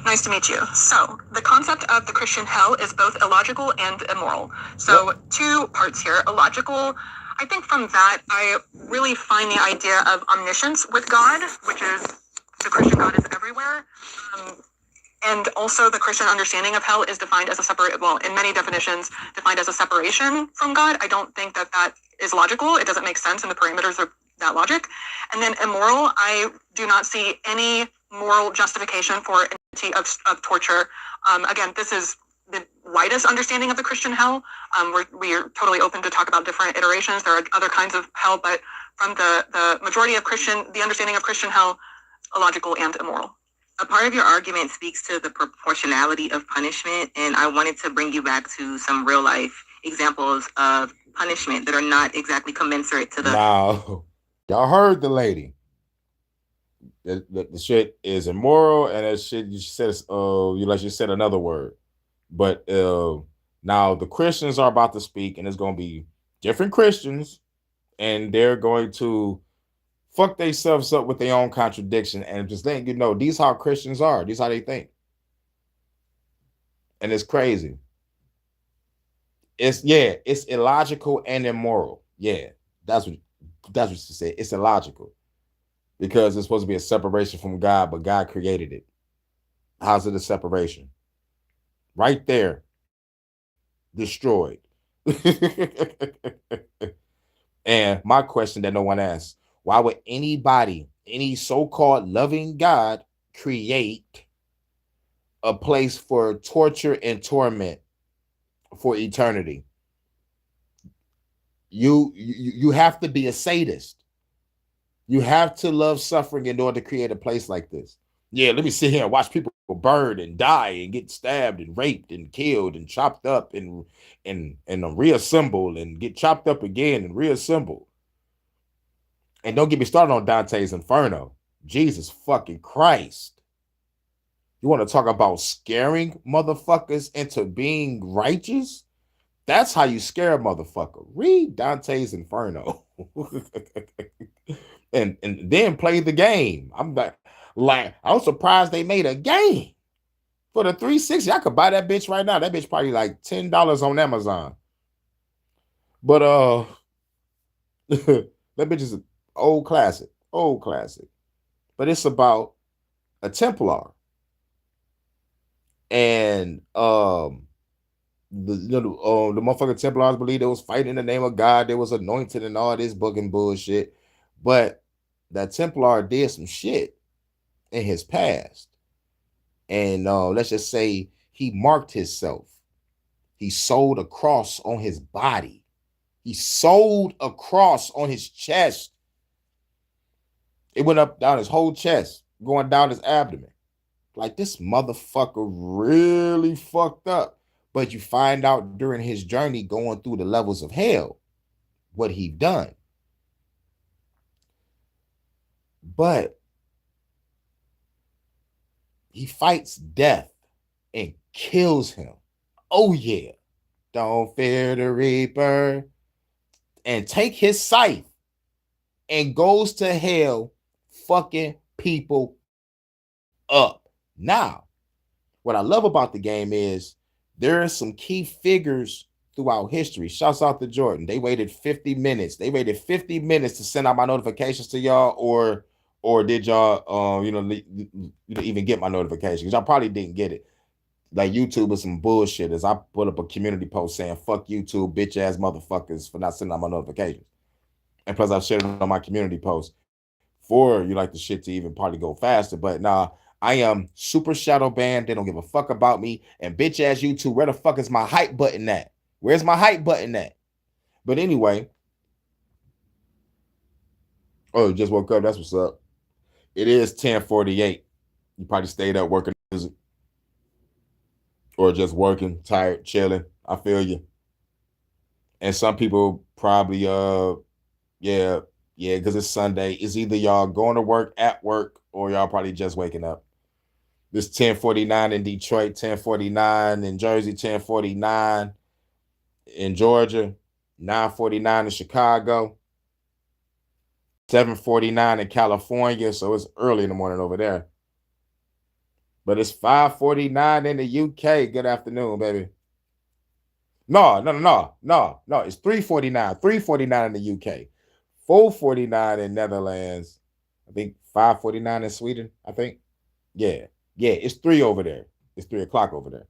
Nice to meet you. So, the concept of the Christian hell is both illogical and immoral. So, two parts here. Illogical, I think from that, I really find the idea of omniscience with God, which is the Christian God is everywhere. And also the Christian understanding of hell is defined as in many definitions, defined as a separation from God. I don't think that that is logical. It doesn't make sense in the parameters of that logic. And then immoral, I do not see any moral justification for entity of torture. Again, this is the widest understanding of the Christian hell. We're totally open to talk about different iterations. There are other kinds of hell, but from the majority of the understanding of Christian hell, illogical and immoral. A part of your argument speaks to the proportionality of punishment, and I wanted to bring you back to some real life examples of punishment that are not exactly commensurate to the. Now, y'all heard the lady. The shit is immoral, and that shit you said, you said another word. But now the Christians are about to speak, and it's going to be different Christians, and they're going to fuck themselves up with their own contradiction, and just letting you know, these how Christians are. These how they think. And it's crazy. It's illogical and immoral. Yeah, that's what you said. It's illogical because it's supposed to be a separation from God, but God created it. How's it a separation? Right there, destroyed. And my question that no one asks, why would anybody, any so-called loving God, create a place for torture and torment for eternity? You have to be a sadist. You have to love suffering in order to create a place like this. Yeah, let me sit here and watch people burn and die and get stabbed and raped and killed and chopped up and reassembled and get chopped up again and reassembled. And don't get me started on Dante's Inferno. Jesus fucking Christ. You want to talk about scaring motherfuckers into being righteous? That's how you scare a motherfucker. Read Dante's Inferno. and then play the game. I'm surprised they made a game for the 360. I could buy that bitch right now. That bitch probably like $10 on Amazon. But that bitch is an old classic. But it's about a Templar. And the motherfucking Templars believed they was fighting in the name of God. They was anointed and all this bugging bullshit. But that Templar did some shit in his past. And let's just say he marked himself. He sold a cross on his body. He sold a cross on his chest. It went up down his whole chest, going down his abdomen. Like, this motherfucker really fucked up. But you find out during his journey going through the levels of hell what he done. But he fights death and kills him. Oh yeah. Don't fear the reaper. And take his scythe and goes to hell fucking people up. Now, what I love about the game is there are some key figures throughout history. Shouts out to Jordan. They waited 50 minutes. They waited 50 minutes to send out my notifications to y'all, or did y'all even get my notifications? Y'all probably didn't get it. Like, YouTube is some bullshit. As I put up a community post saying, fuck YouTube, bitch ass motherfuckers for not sending out my notifications. And plus I've shared it on my community post for you like the shit to even probably go faster. But nah, I am super shadow banned. They don't give a fuck about me. And bitch ass YouTube, where the fuck is my hype button at? Where's my hype button at? But anyway. Oh, you just woke up. That's what's up. It is 10:48. You probably stayed up working music. Or just working, tired, chilling. I feel you. And some people probably, because it's Sunday. It's either y'all going to work at work or y'all probably just waking up. This 10:49 in Detroit, 10:49 in Jersey, 10:49 in Georgia, 9:49 in Chicago, 7:49 in California. So it's early in the morning over there. But it's 5:49 in the UK. Good afternoon, baby. No. It's 3:49. 3:49 in the UK. 4:49 in Netherlands. I think 5:49 in Sweden. I think. Yeah. It's 3 over there. It's 3 o'clock over there.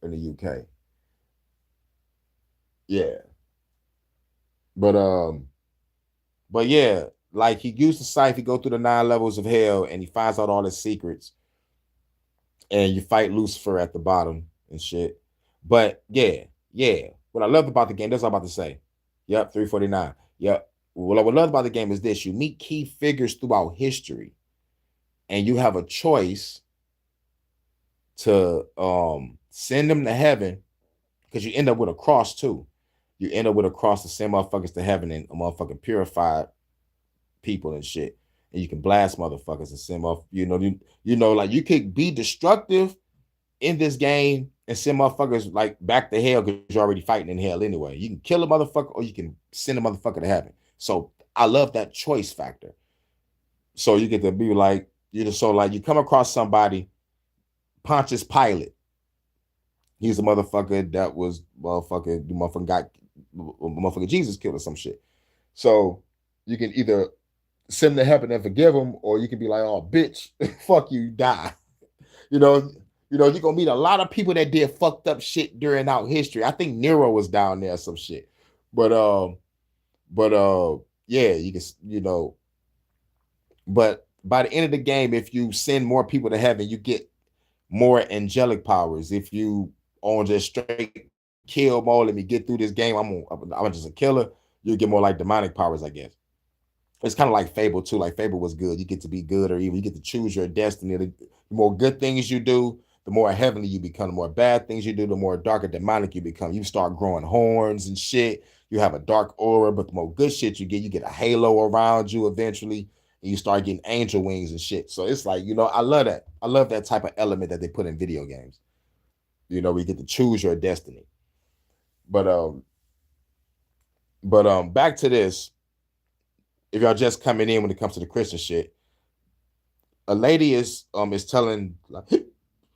In the UK. Yeah. But yeah, like he used the scythe, he go through the 9 levels of hell, and he finds out all his secrets. And you fight Lucifer at the bottom and shit. But yeah. What I loved about the game, that's what I'm about to say. Yep, 349. Yep. What I love about the game is this: you meet key figures throughout history, and you have a choice to send them to heaven, because you end up with a cross too. You end up with a cross to send motherfuckers to heaven and a motherfucking purified people and shit. And you can blast motherfuckers and send off, you know, like you could be destructive in this game and send motherfuckers like back to hell because you're already fighting in hell anyway. You can kill a motherfucker or you can send a motherfucker to heaven. So I love that choice factor. So you get to be like, so like you come across somebody, Pontius Pilate. He's a motherfucker that was motherfucking Jesus killed or some shit. So you can either send him to heaven and forgive him, or you can be like, oh bitch, fuck you, die. You know, you're gonna meet a lot of people that did fucked up shit during our history. I think Nero was down there or some shit. But yeah, you can, but by the end of the game, if you send more people to heaven, you get more angelic powers. If you on just straight kill mode, let me get through this game, I'm just a killer, you get more like demonic powers, I guess. It's kind of like Fable too. Like Fable was good. You get to be good or evil. You get to choose your destiny. The more good things you do, the more heavenly you become. The more bad things you do, the more dark and demonic you become. You start growing horns and shit. You have a dark aura, but the more good shit you get a halo around you eventually. And you start getting angel wings and shit. So it's like, I love that. I love that type of element that they put in video games. We get to choose your destiny. But back to this. If y'all just coming in when it comes to the Christian shit, a lady is telling,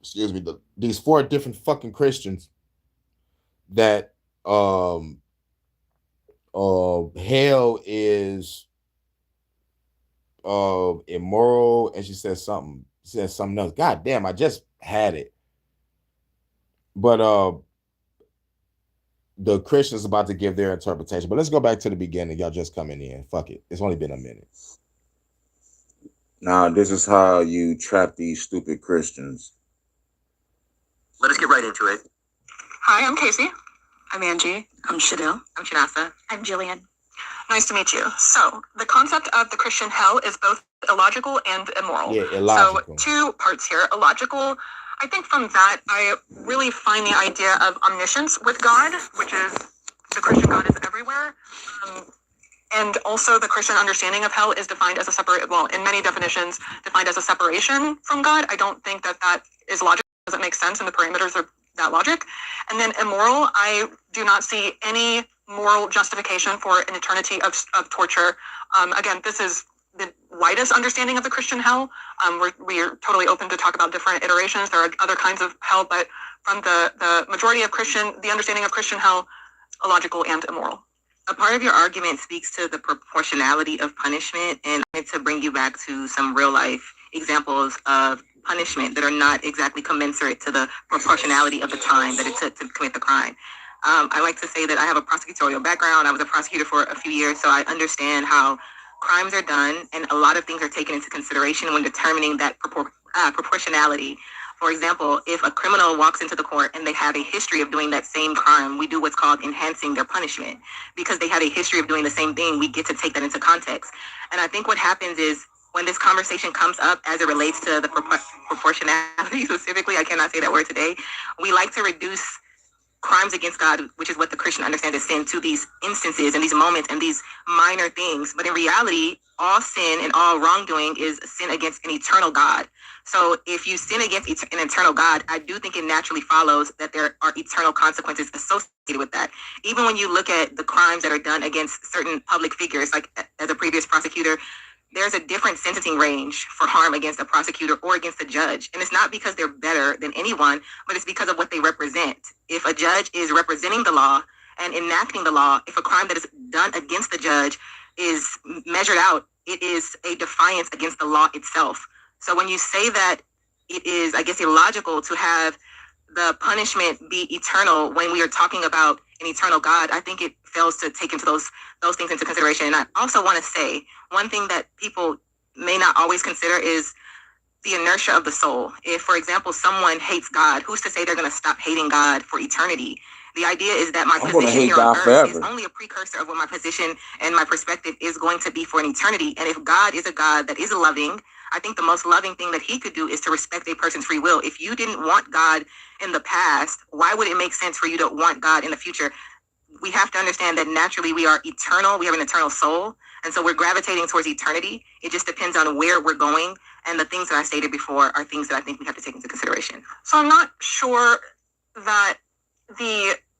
excuse me, these 4 different fucking Christians that hell is immoral, and she says something else. God damn, I just had it. But the Christians about to give their interpretation. But let's go back to the beginning. Y'all just coming in. Fuck it. It's only been a minute. Now, this is how you trap these stupid Christians. Let us get right into it. Hi, I'm Casey. I'm Angie. I'm Shadil. I'm Shanasa. I'm Jillian. Nice to meet you. So, the concept of the Christian hell is both illogical and immoral. Yeah, illogical. So, 2 parts here. Illogical. I think from that, I really find the idea of omniscience with God, which is the Christian God is everywhere. And also the Christian understanding of hell is defined as a separate, well, in many definitions, defined as a separation from God. I don't think that is logical. It doesn't make sense in the parameters of that logic. And then immoral, I do not see any moral justification for an eternity of torture. Again, this is the widest understanding of the Christian hell. We are totally open to talk about different iterations. There are other kinds of hell, but from the majority of the understanding of Christian hell, illogical and immoral. A part of your argument speaks to the proportionality of punishment, and I wanted to bring you back to some real life examples of punishment that are not exactly commensurate to the proportionality of the time that it took to commit the crime. I like to say that I have a prosecutorial background. I was a prosecutor for a few years, so I understand how crimes are done, and a lot of things are taken into consideration when determining that proportionality. For example, if a criminal walks into the court and they have a history of doing that same crime, we do what's called enhancing their punishment. Because they have a history of doing the same thing, we get to take that into context. And I think what happens is when this conversation comes up as it relates to the proportionality specifically, I cannot say that word today, we like to reduce crimes against God, which is what the Christian understands as sin, to these instances and these moments and these minor things. But in reality, all sin and all wrongdoing is sin against an eternal God. So if you sin against an eternal God, I do think it naturally follows that there are eternal consequences associated with that. Even when you look at the crimes that are done against certain public figures, like as a previous prosecutor, there's a different sentencing range for harm against a prosecutor or against a judge. And it's not because they're better than anyone, but it's because of what they represent. If a judge is representing the law and enacting the law, if a crime that is done against the judge is measured out, it is a defiance against the law itself. So when you say that it is, I guess, illogical to have the punishment be eternal when we are talking about an eternal God, I think it fails to take into those things into consideration. And I also want to say one thing that people may not always consider is the inertia of the soul. If, for example, someone hates God, who's to say they're going to stop hating God for eternity? The idea is that my position here on earth is only a precursor of what my position and my perspective is going to be for an eternity. And if God is a God that is loving, I think the most loving thing that he could do is to respect a person's free will. If you didn't want God in the past, why would it make sense for you to want God in the future? We have to understand that naturally we are eternal. We have an eternal soul. And so we're gravitating towards eternity. It just depends on where we're going. And the things that I stated before are things that I think we have to take into consideration. So I'm not sure that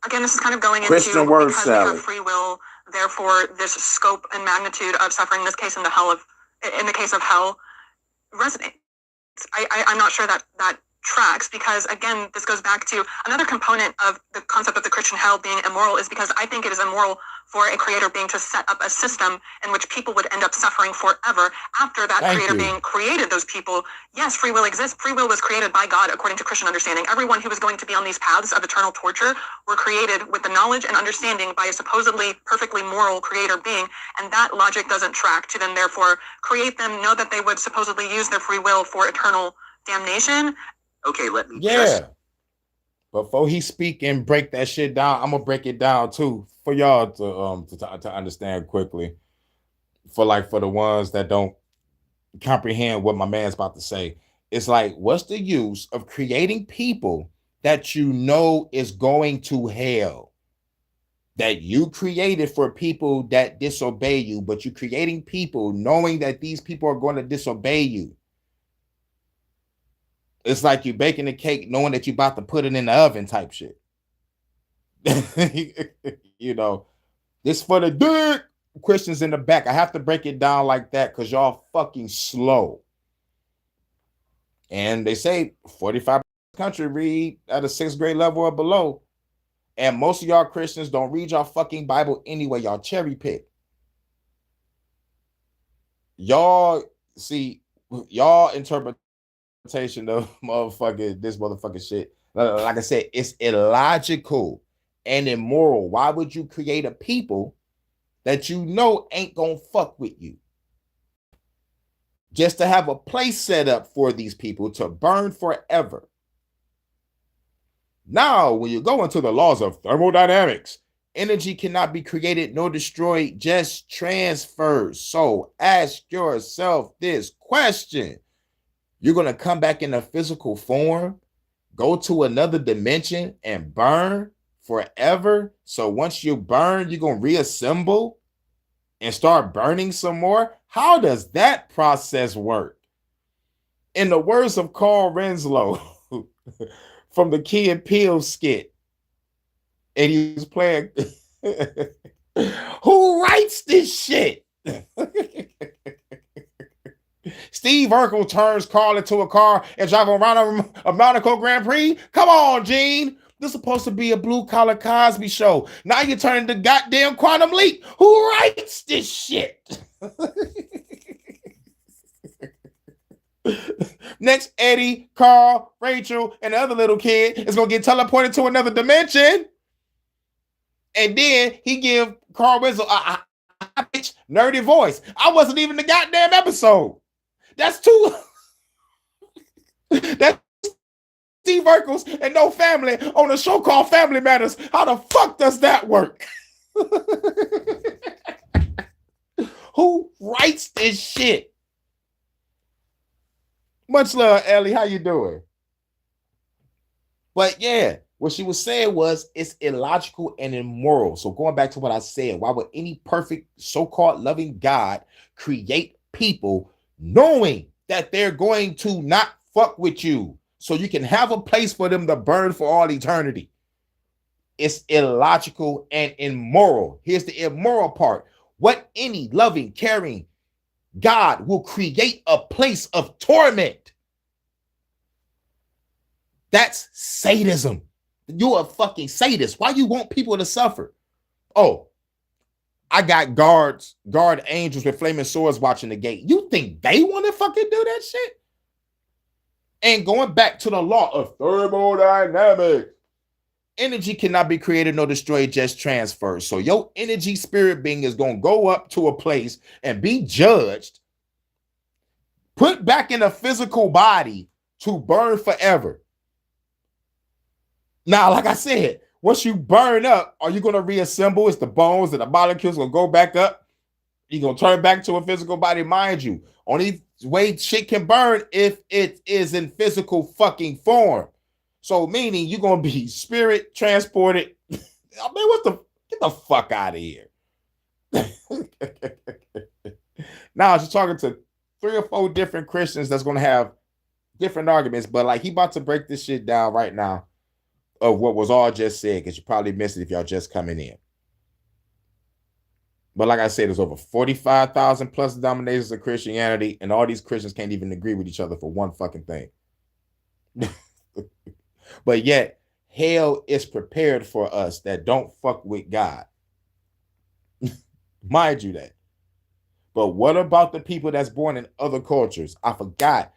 again, this is kind of going into Christian word because salad. we have free will, therefore this scope and magnitude of suffering, in this case in the case of hell, resonates. I'm not sure that tracks, because again, this goes back to another component of the concept of the Christian hell being immoral, is because I think it is immoral for a creator being to set up a system in which people would end up suffering forever after that creator being created those people. Yes, free will exists. Free will was created by God according to Christian understanding. Everyone who was going to be on these paths of eternal torture were created with the knowledge and understanding by a supposedly perfectly moral creator being, and that logic doesn't track to then therefore create them, know that they would supposedly use their free will for eternal damnation. Okay, let me Before he speak and break that shit down, I'm gonna break it down too for y'all to understand quickly. For the ones that don't comprehend what my man's about to say, it's like, what's the use of creating people that you know is going to hell? That you created for people that disobey you, but you're creating people knowing that these people are going to disobey you. It's like you baking a cake knowing that you're about to put it in the oven type shit. You know, this for the dick Christians in the back. I have to break it down like that because y'all fucking slow. And they say 45% country read at a 6th grade level or below. And most of y'all Christians don't read y'all fucking Bible anyway. Y'all cherry pick. Y'all see, y'all interpretation of this motherfucking shit. Like I said, it's illogical and immoral. Why would you create a people that you know ain't gonna fuck with you? Just to have a place set up for these people to burn forever. Now, when you go into the laws of thermodynamics, energy cannot be created nor destroyed, just transferred. So ask yourself this question. You're going to come back in a physical form, go to another dimension and burn forever. So once you burn, you're going to reassemble and start burning some more. How does that process work? In the words of Carl Renslow from the Key and Peele skit, and he was playing, who writes this shit? Steve Urkel turns Carl into a car and drive around a Monaco Grand Prix. Come on, Gene. This is supposed to be a blue-collar Cosby show. Now you're turning to goddamn Quantum Leap. Who writes this shit? Next, Eddie, Carl, Rachel, and the other little kid is going to get teleported to another dimension. And then he give Carl Winslow a bitch nerdy voice. I wasn't even the goddamn episode. That's too. That's Steve Urkel and no family on a show called Family Matters. How the fuck does that work? Who writes this shit? Much love, Ellie. How you doing? But yeah, what she was saying was it's illogical and immoral. So going back to what I said, why would any perfect so-called loving God create people knowing that they're going to not fuck with you so you can have a place for them to burn for all eternity? It's illogical and immoral. Here's the immoral part. What any loving, caring God will create a place of torment. That's sadism. You're a fucking sadist. Why you want people to suffer? Oh, I got guard angels with flaming swords watching the gate. You think they want to fucking do that shit? And going back to the law of thermodynamics, energy cannot be created nor destroyed, just transferred. So your energy spirit being is going to go up to a place and be judged, put back in a physical body to burn forever. Now, like I said, once you burn up, are you going to reassemble? It's the bones and the molecules going to go back up. You're going to turn back to a physical body, mind you. Only way shit can burn if it is in physical fucking form. So meaning you're going to be spirit transported. I mean, get the fuck out of here. Now I was just talking to 3 or 4 different Christians that's going to have different arguments, but like he about to break this shit down right now of what was all just said, because you probably missed it if y'all just coming in. But like I said, there's over 45,000 plus denominations of Christianity, and all these Christians can't even agree with each other for one fucking thing. But yet, hell is prepared for us that don't fuck with God. Mind you that. But what about the people that's born in other cultures? I forgot.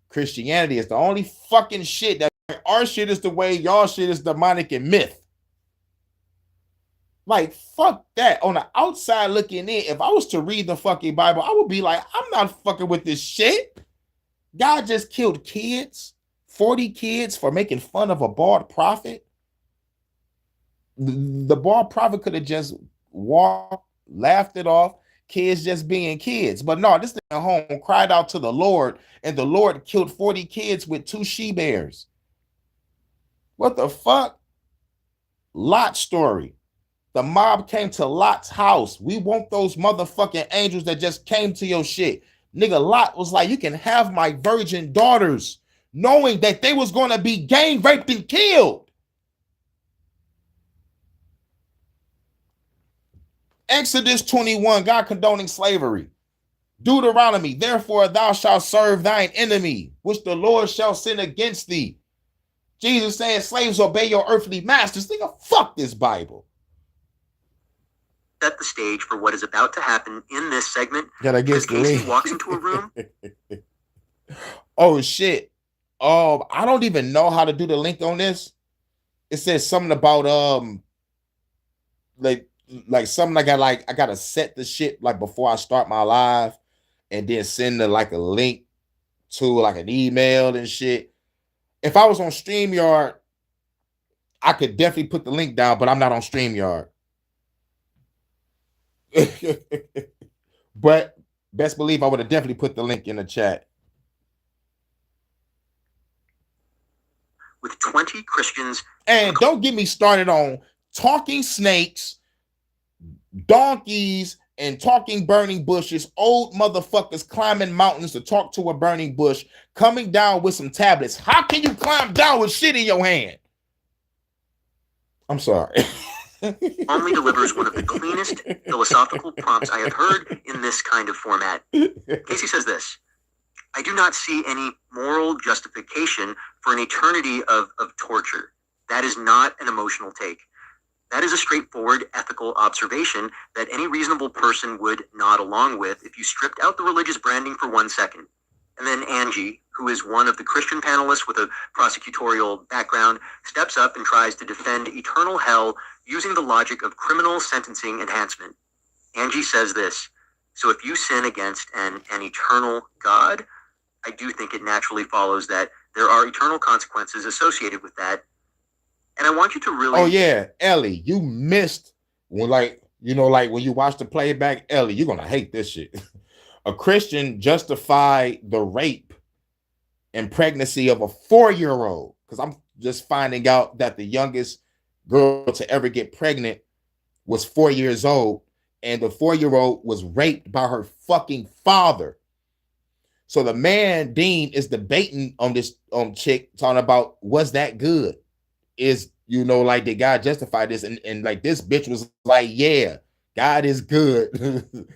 Christianity is the only fucking shit that our shit is the way y'all shit is demonic and myth. Like, fuck that. On the outside looking in, if I was to read the fucking Bible, I would be like, I'm not fucking with this shit. God just killed kids, 40 kids for making fun of a bald prophet. The bald prophet could have just walked, laughed it off, kids just being kids. But no, this thing at home cried out to the Lord, and the Lord killed 40 kids with 2 she-bears. What the fuck? Lot's story. The mob came to Lot's house. We want those motherfucking angels that just came to your shit. Nigga, Lot was like, you can have my virgin daughters, knowing that they was going to be gang raped and killed. Exodus 21, God condoning slavery. Deuteronomy, therefore thou shalt serve thine enemy, which the Lord shall send against thee. Jesus saying, slaves, obey your earthly masters. Nigga, fuck this Bible. Set the stage for what is about to happen in this segment. Gotta get Casey walks into a room. Oh shit. I don't even know how to do the link on this. It says something about like something I gotta set the shit like before I start my live, and then send a link to like an email and shit. If I was on StreamYard, I could definitely put the link down, but I'm not on StreamYard. But best believe I would have definitely put the link in the chat. With 20 Christians. And don't get me started on talking snakes, donkeys, and talking burning bushes. Old motherfuckers climbing mountains to talk to a burning bush, coming down with some tablets. How can you climb down with shit in your hand? I'm sorry. Only delivers one of the cleanest philosophical prompts I have heard in this kind of format. Casey says this: I do not see any moral justification for an eternity of torture. That is not an emotional take. That is a straightforward ethical observation that any reasonable person would nod along with if you stripped out the religious branding for 1 second. And then Angie, who is one of the Christian panelists with a prosecutorial background, steps up and tries to defend eternal hell using the logic of criminal sentencing enhancement. Angie says this: so if you sin against an eternal God, I do think it naturally follows that there are eternal consequences associated with that. And I want you to really... Oh yeah, Ellie, you missed when when you watch the playback, Ellie, you're gonna hate this shit. A Christian justified the rape and pregnancy of a 4-year-old, because I'm just finding out that the youngest girl to ever get pregnant was 4 years old, and the 4-year-old was raped by her fucking father. So the man, Dean, is debating on this chick, talking about, was that good? Did God justify this? And like this bitch was like, yeah, God is good.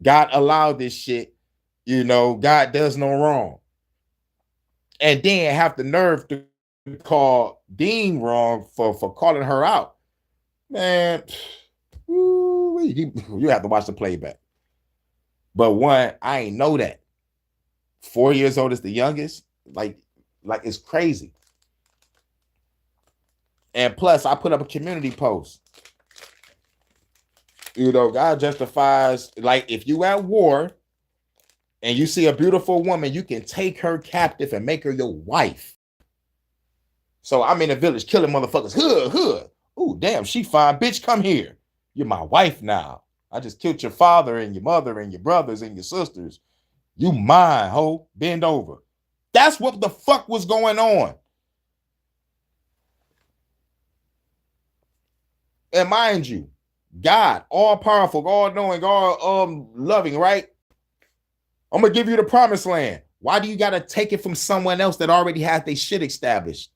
God allowed this shit. God does no wrong. And then have the nerve to call Dean wrong for calling her out. Man, you have to watch the playback. But one, I ain't know that. 4 years old is the youngest. Like it's crazy. And plus, I put up a community post. You know, God justifies, like, if you at war and you see a beautiful woman, you can take her captive and make her your wife. So I'm in the village killing motherfuckers. Hood. Ooh, damn, she fine. Bitch, come here. You're my wife now. I just killed your father and your mother and your brothers and your sisters. You mine, ho. Bend over. That's what the fuck was going on. And mind you, God, all powerful, all knowing, all loving, right? I'm gonna give you the promised land. Why do you gotta take it from someone else that already had their shit established?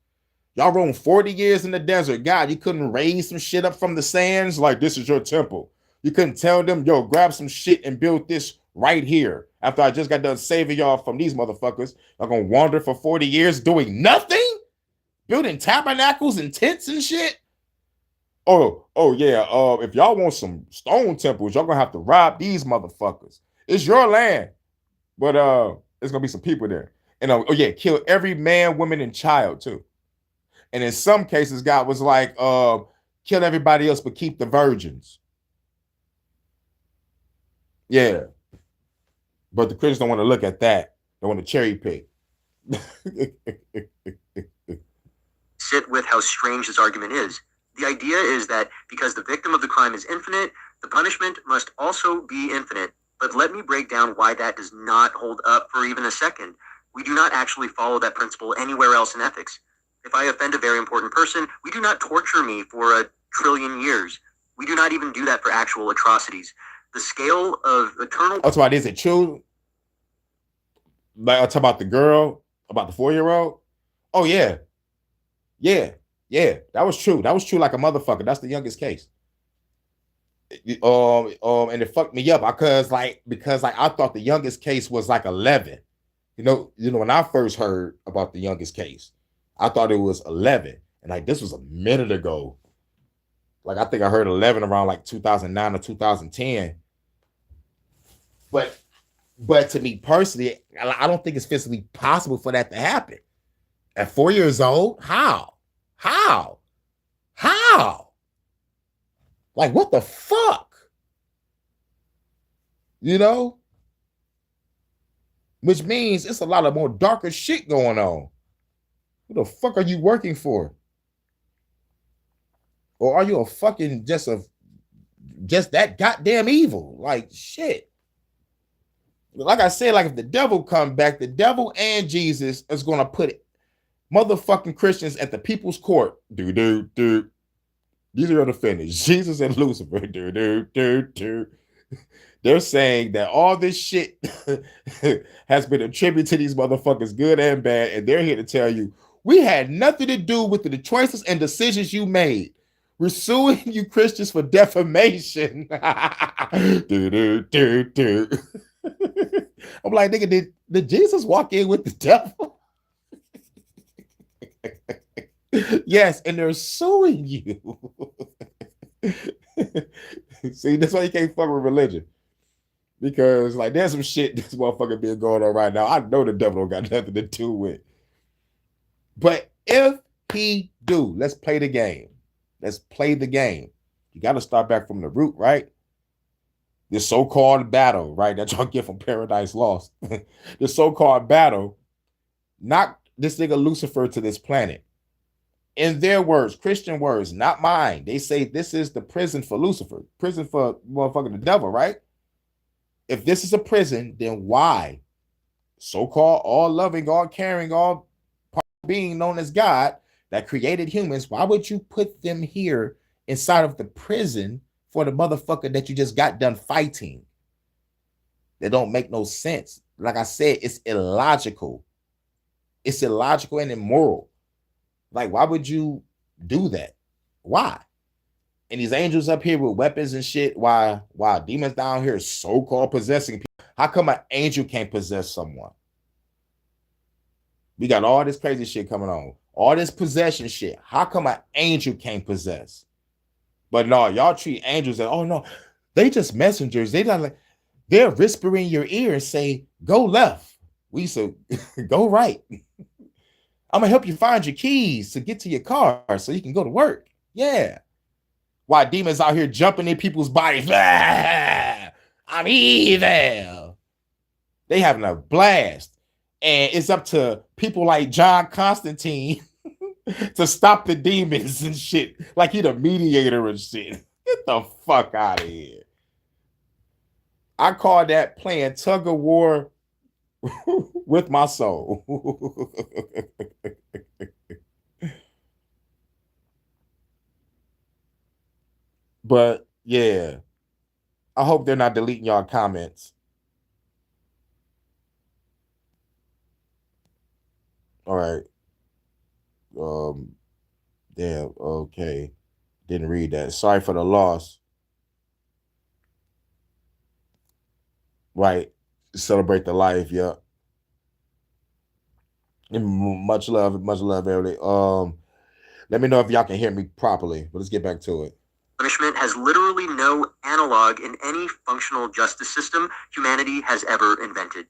Y'all roamed 40 years in the desert. God, you couldn't raise some shit up from the sands like this is your temple. You couldn't tell them, yo, grab some shit and build this right here. After I just got done saving y'all from these motherfuckers, y'all gonna wander for 40 years doing nothing? Building tabernacles and tents and shit? Oh yeah, if y'all want some stone temples, y'all gonna have to rob these motherfuckers. It's your land, but there's gonna be some people there. And oh yeah, kill every man, woman, and child too. And in some cases, God was like, kill everybody else, but keep the virgins. Yeah. But the Christians don't want to look at that. They want to cherry pick. Sit with how strange this argument is. The idea is that because the victim of the crime is infinite, the punishment must also be infinite. But let me break down why that does not hold up for even a second. We do not actually follow that principle anywhere else in ethics. If I offend a very important person, we do not torture me for 1 trillion years. We do not even do that for actual atrocities. The scale of eternal... That's why is it true? Like, I'll talk about the girl, about the 4-year-old. Oh, yeah. Yeah. That was true. That was true like a motherfucker. That's the youngest case. And it fucked me up because I thought the youngest case was like 11. You know, when I first heard about the youngest case, I thought it was 11. And like, this was a minute ago. Like, I think I heard 11 around like 2009 or 2010. But to me personally, I don't think it's physically possible for that to happen. At 4 years old, how? Like, what the fuck? You know? Which means it's a lot of more darker shit going on. Who the fuck are you working for? Or are you a fucking just that goddamn evil? Like, shit. Like I said, like if the devil come back, the devil and Jesus is going to put motherfucking Christians at the people's court. Dude. These are the offenders. Jesus and Lucifer. Dude. They're saying that all this shit has been attributed to these motherfuckers, good and bad, and they're here to tell you, we had nothing to do with the choices and decisions you made. We're suing you Christians for defamation. Dude. I'm like, nigga, did Jesus walk in with the devil? Yes, and they're suing you. See, that's why you can't fuck with religion. Because, like, there's some shit this motherfucker been going on right now. I know the devil don't got nothing to do with. But if he do, let's play the game. Let's play the game. You got to start back from the root, right? This so-called battle, right, that y'all get from Paradise Lost. This so-called battle knocked this nigga Lucifer to this planet. In their words, Christian words, not mine. They say this is the prison for Lucifer. Prison for motherfucking the devil, right? If this is a prison, then why? So-called all-loving, all-caring, all being known as God that created humans, why would you put them here inside of the prison for the motherfucker that you just got done fighting? That don't make no sense. Like I said, it's illogical. It's illogical and immoral. Like, why would you do that? Why? And these angels up here with weapons and shit, why demons down here so-called possessing people? How come an angel can't possess someone? We got all this crazy shit coming on. All this possession shit. How come an angel can't possess? But no, y'all treat angels as, oh no, they just messengers. They not like, they're whispering in your ear and say, go left. We so go right. I'm gonna help you find your keys to get to your car so you can go to work. Yeah. Why demons out here jumping in people's bodies? Ah, I'm evil. They having a blast. And it's up to people like John Constantine to stop the demons and shit. Like he the mediator and shit. Get the fuck out of here. I call that playing tug of war with my soul. But yeah, I hope they're not deleting y'all comments. All right. Damn. Okay. Didn't read that. Sorry for the loss. Right. Celebrate the life. Yeah. And much love, everybody. Let me know if y'all can hear me properly. But let's get back to it. Punishment has literally no analog in any functional justice system humanity has ever invented.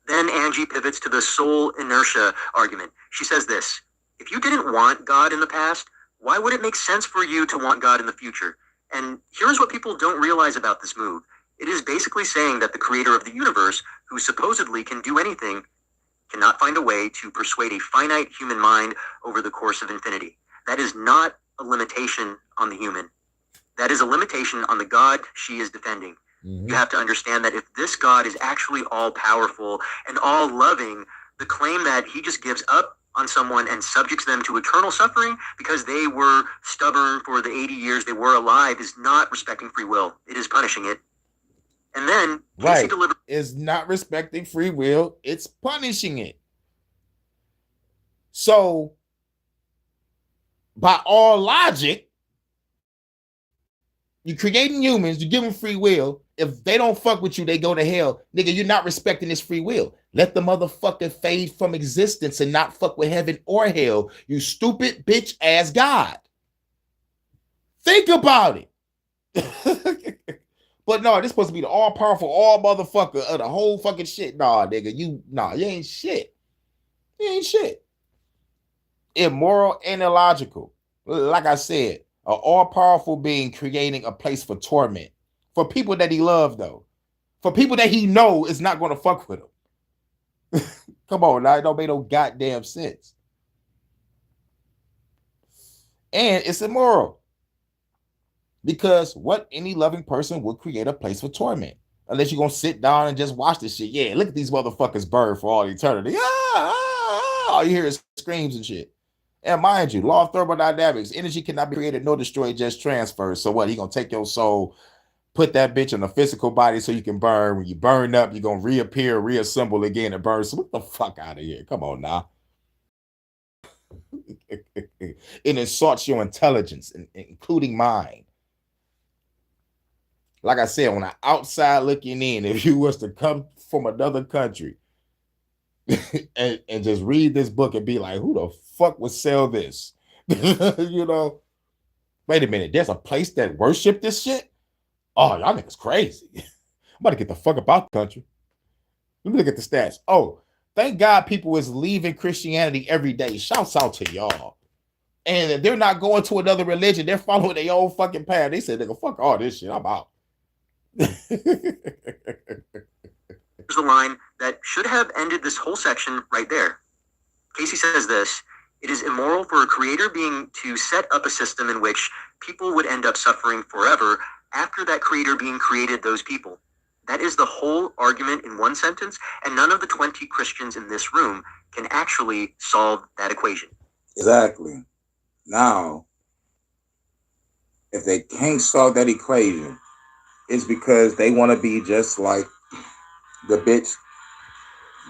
Then Angie pivots to the soul inertia argument. She says this: if you didn't want God in the past, why would it make sense for you to want God in the future? And here's what people don't realize about this move. It is basically saying that the creator of the universe, who supposedly can do anything, cannot find a way to persuade a finite human mind over the course of infinity. That is not a limitation on the human. That is a limitation on the God she is defending. Mm-hmm. You have to understand that if this God is actually all-powerful and all-loving, the claim that he just gives up on someone and subjects them to eternal suffering because they were stubborn for the 80 years they were alive is not respecting free will. It is punishing it. And then Casey is not respecting free will. It's punishing it. So, by all logic, you're creating humans, you give them free will. If they don't fuck with you, they go to hell. Nigga, you're not respecting this free will. Let the motherfucker fade from existence and not fuck with heaven or hell. You stupid bitch ass God. Think about it. But no, this supposed to be the all-powerful, all motherfucker of the whole fucking shit. Nah, nigga, you ain't shit. You ain't shit. Immoral and illogical. Like I said, an all-powerful being creating a place for torment. For people that he loved, though. For people that he know is not going to fuck with him. Come on, now, it don't make no goddamn sense. And it's immoral. Because what any loving person would create a place for torment. Unless you're going to sit down and just watch this shit. Yeah, look at these motherfuckers burn for all eternity. All you hear is screams and shit. And mind you, law of thermodynamics, energy cannot be created nor destroyed, just transferred. So what? He going to take your soul, put that bitch in a physical body so you can burn. When you burn up, you're going to reappear, reassemble again and burn. So what the fuck out of here? Come on now. It insults your intelligence, including mine. Like I said, on the outside looking in, if you was to come from another country and just read this book and be like, who the fuck would sell this? You know, wait a minute, there's a place that worship this shit? Oh, y'all niggas crazy. I'm about to get the fuck about the country. Let me look at the stats. Oh, thank God people is leaving Christianity every day. Shouts out to y'all. And they're not going to another religion. They're following their own fucking path. They said, nigga, fuck all this shit. I'm out. Here's the line that should have ended this whole section right there. Casey says this: it is immoral for a creator being to set up a system in which people would end up suffering forever after that creator being created those people. That is the whole argument in one sentence, and none of the 20 Christians in this room can actually solve that equation. Exactly. Now, if they can't solve that equation, it's because they want to be just like the bitch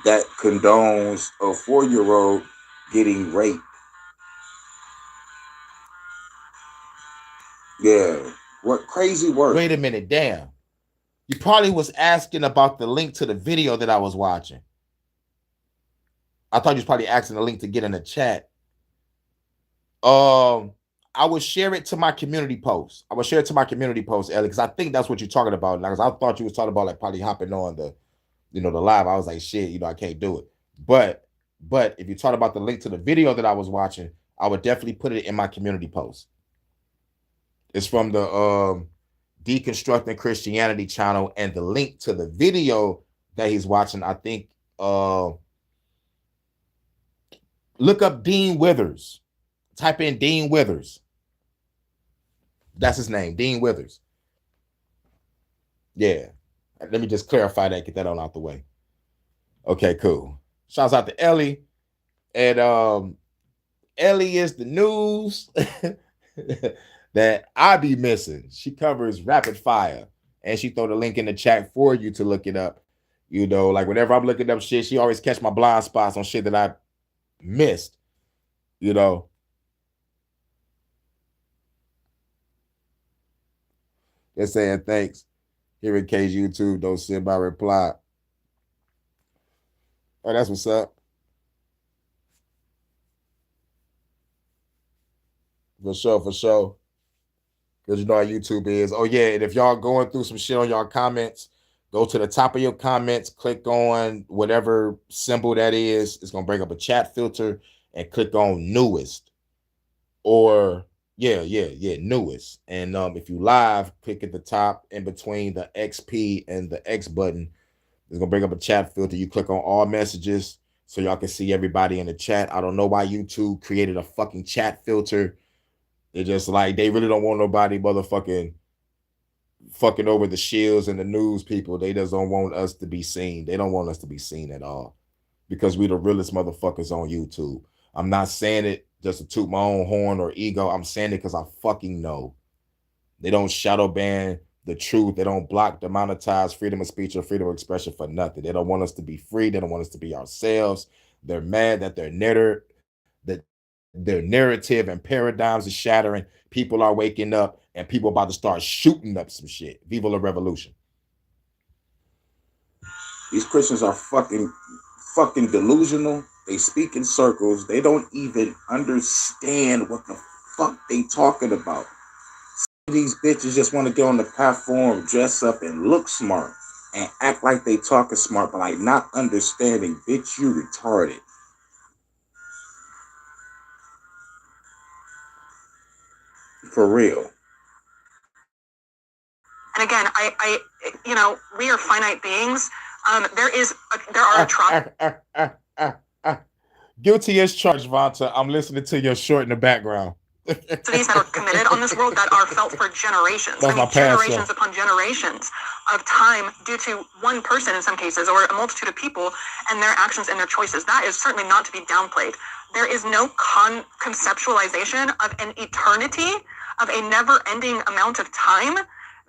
that condones a 4-year-old getting raped. Yeah. What crazy work. Wait a minute, damn. You probably was asking about the link to the video that I was watching. I thought you was probably asking the link to get in the chat. I would share it to my community post. Ellie, because I think that's what you're talking about. Because I thought you was talking about like probably hopping on the, the live. I was like, shit, I can't do it. But But if you talk about the link to the video that I was watching, I would definitely put it in my community post. It's from the Deconstructing Christianity channel, and the link to the video that he's watching, I think, look up Dean Withers. Type in Dean Withers. That's his name, Dean Withers. Yeah. Let me just clarify that, get that on out the way. Okay, cool. Shouts out to Ellie. And Ellie is the news that I be missing. She covers rapid fire, and she throw the link in the chat for you to look it up. You know, like whenever I'm looking up shit, she always catch my blind spots on shit that I missed. You know. They're saying thanks. Hurykane's YouTube, don't send my reply. Oh, that's what's up. For sure, for sure. Because you know how YouTube is. Oh, yeah, and if y'all going through some shit on y'all comments, go to the top of your comments, click on whatever symbol that is. It's going to bring up a chat filter, and click on newest. Or, newest. And if you live, click at the top in between the XP and the X button. It's going to bring up a chat filter. You click on all messages so y'all can see everybody in the chat. I don't know why YouTube created a fucking chat filter. They're just like, they really don't want nobody motherfucking fucking over the shields and the news people. They just don't want us to be seen. They don't want us to be seen at all, because we the realest motherfuckers on YouTube. I'm not saying it just to toot my own horn or ego. I'm saying it because I fucking know. They don't shadow ban the truth. They don't block, demonetize freedom of speech or freedom of expression for nothing. They don't want us to be free. They don't want us to be ourselves. They're mad that their narrative and paradigms are shattering. People are waking up, and people about to start shooting up some shit. Viva la revolution. These Christians are fucking delusional. They speak in circles. They don't even understand what the fuck they talking about. These bitches just want to get on the platform, dress up and look smart and act like they talking smart, but like not understanding, bitch, you retarded. For real. And again, I we are finite beings. There are Guilty as charged, Vonta. I'm listening to your short in the background. atrocities that are committed on this world that are felt for generations. Generations upon generations of time due to one person in some cases, or a multitude of people and their actions and their choices. That is certainly not to be downplayed. There is no conceptualization of an eternity, of a never-ending amount of time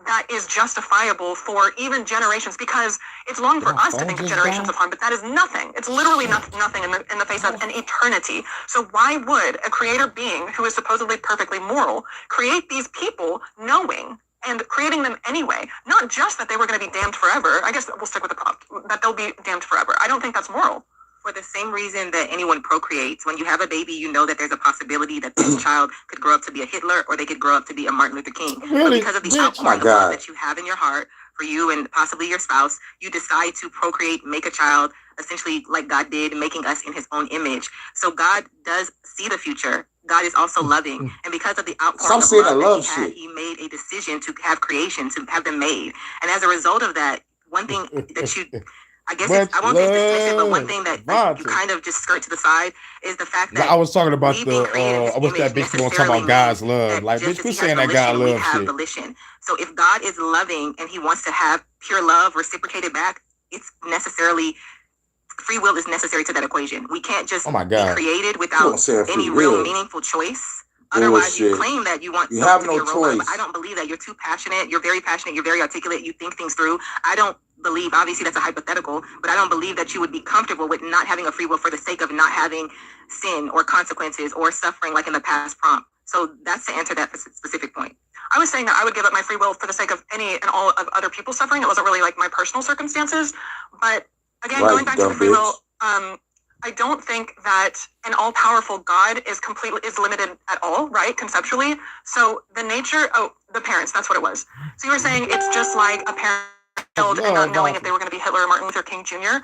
that is justifiable for even generations, because it's long for us to think of generations of harm, but that is nothing. It's literally nothing in the face of an eternity. So why would a creator being who is supposedly perfectly moral create these people knowing and creating them anyway? Not just that they were going to be damned forever. I guess we'll stick with the prompt, that they'll be damned forever. I don't think that's moral. For the same reason that anyone procreates, when you have a baby, you know that there's a possibility that this child could grow up to be a Hitler, or they could grow up to be a Martin Luther King. But because of the outpouring of love that you have in your heart for you and possibly your spouse, you decide to procreate, make a child, essentially like God did, making us in his own image. So God does see the future. God is also loving. And because of the outpouring of love that he had, he made a decision to have creation, to have them made. And as a result of that, one thing that you... I guess I won't say dismissive, but one thing that you kind of just skirt to the side is the fact that I was talking about I wish that bitch was talking about God's love. Like, bitch, we saying that God love shit. Volition. So if God is loving and he wants to have pure love reciprocated back, it's necessarily, free will is necessary to that equation. We can't just be created without any real meaningful choice. Otherwise, you claim that you want to have be no a robot. choice. But I don't believe that. You're too passionate. You're very passionate. You're very articulate. You think things through. I don't believe, obviously that's a hypothetical, but I don't believe that you would be comfortable with not having a free will for the sake of not having sin or consequences or suffering like in the past prompt. So that's to answer that specific point. I was saying that I would give up my free will for the sake of any and all of other people's suffering. It wasn't really like my personal circumstances. But again, going back to the free will, I don't think that an all-powerful God is limited at all, right? Conceptually. So the nature, the parents, that's what it was. So you were saying it's just like a parent and not knowing if they were going to be Hitler or Martin Luther King Jr.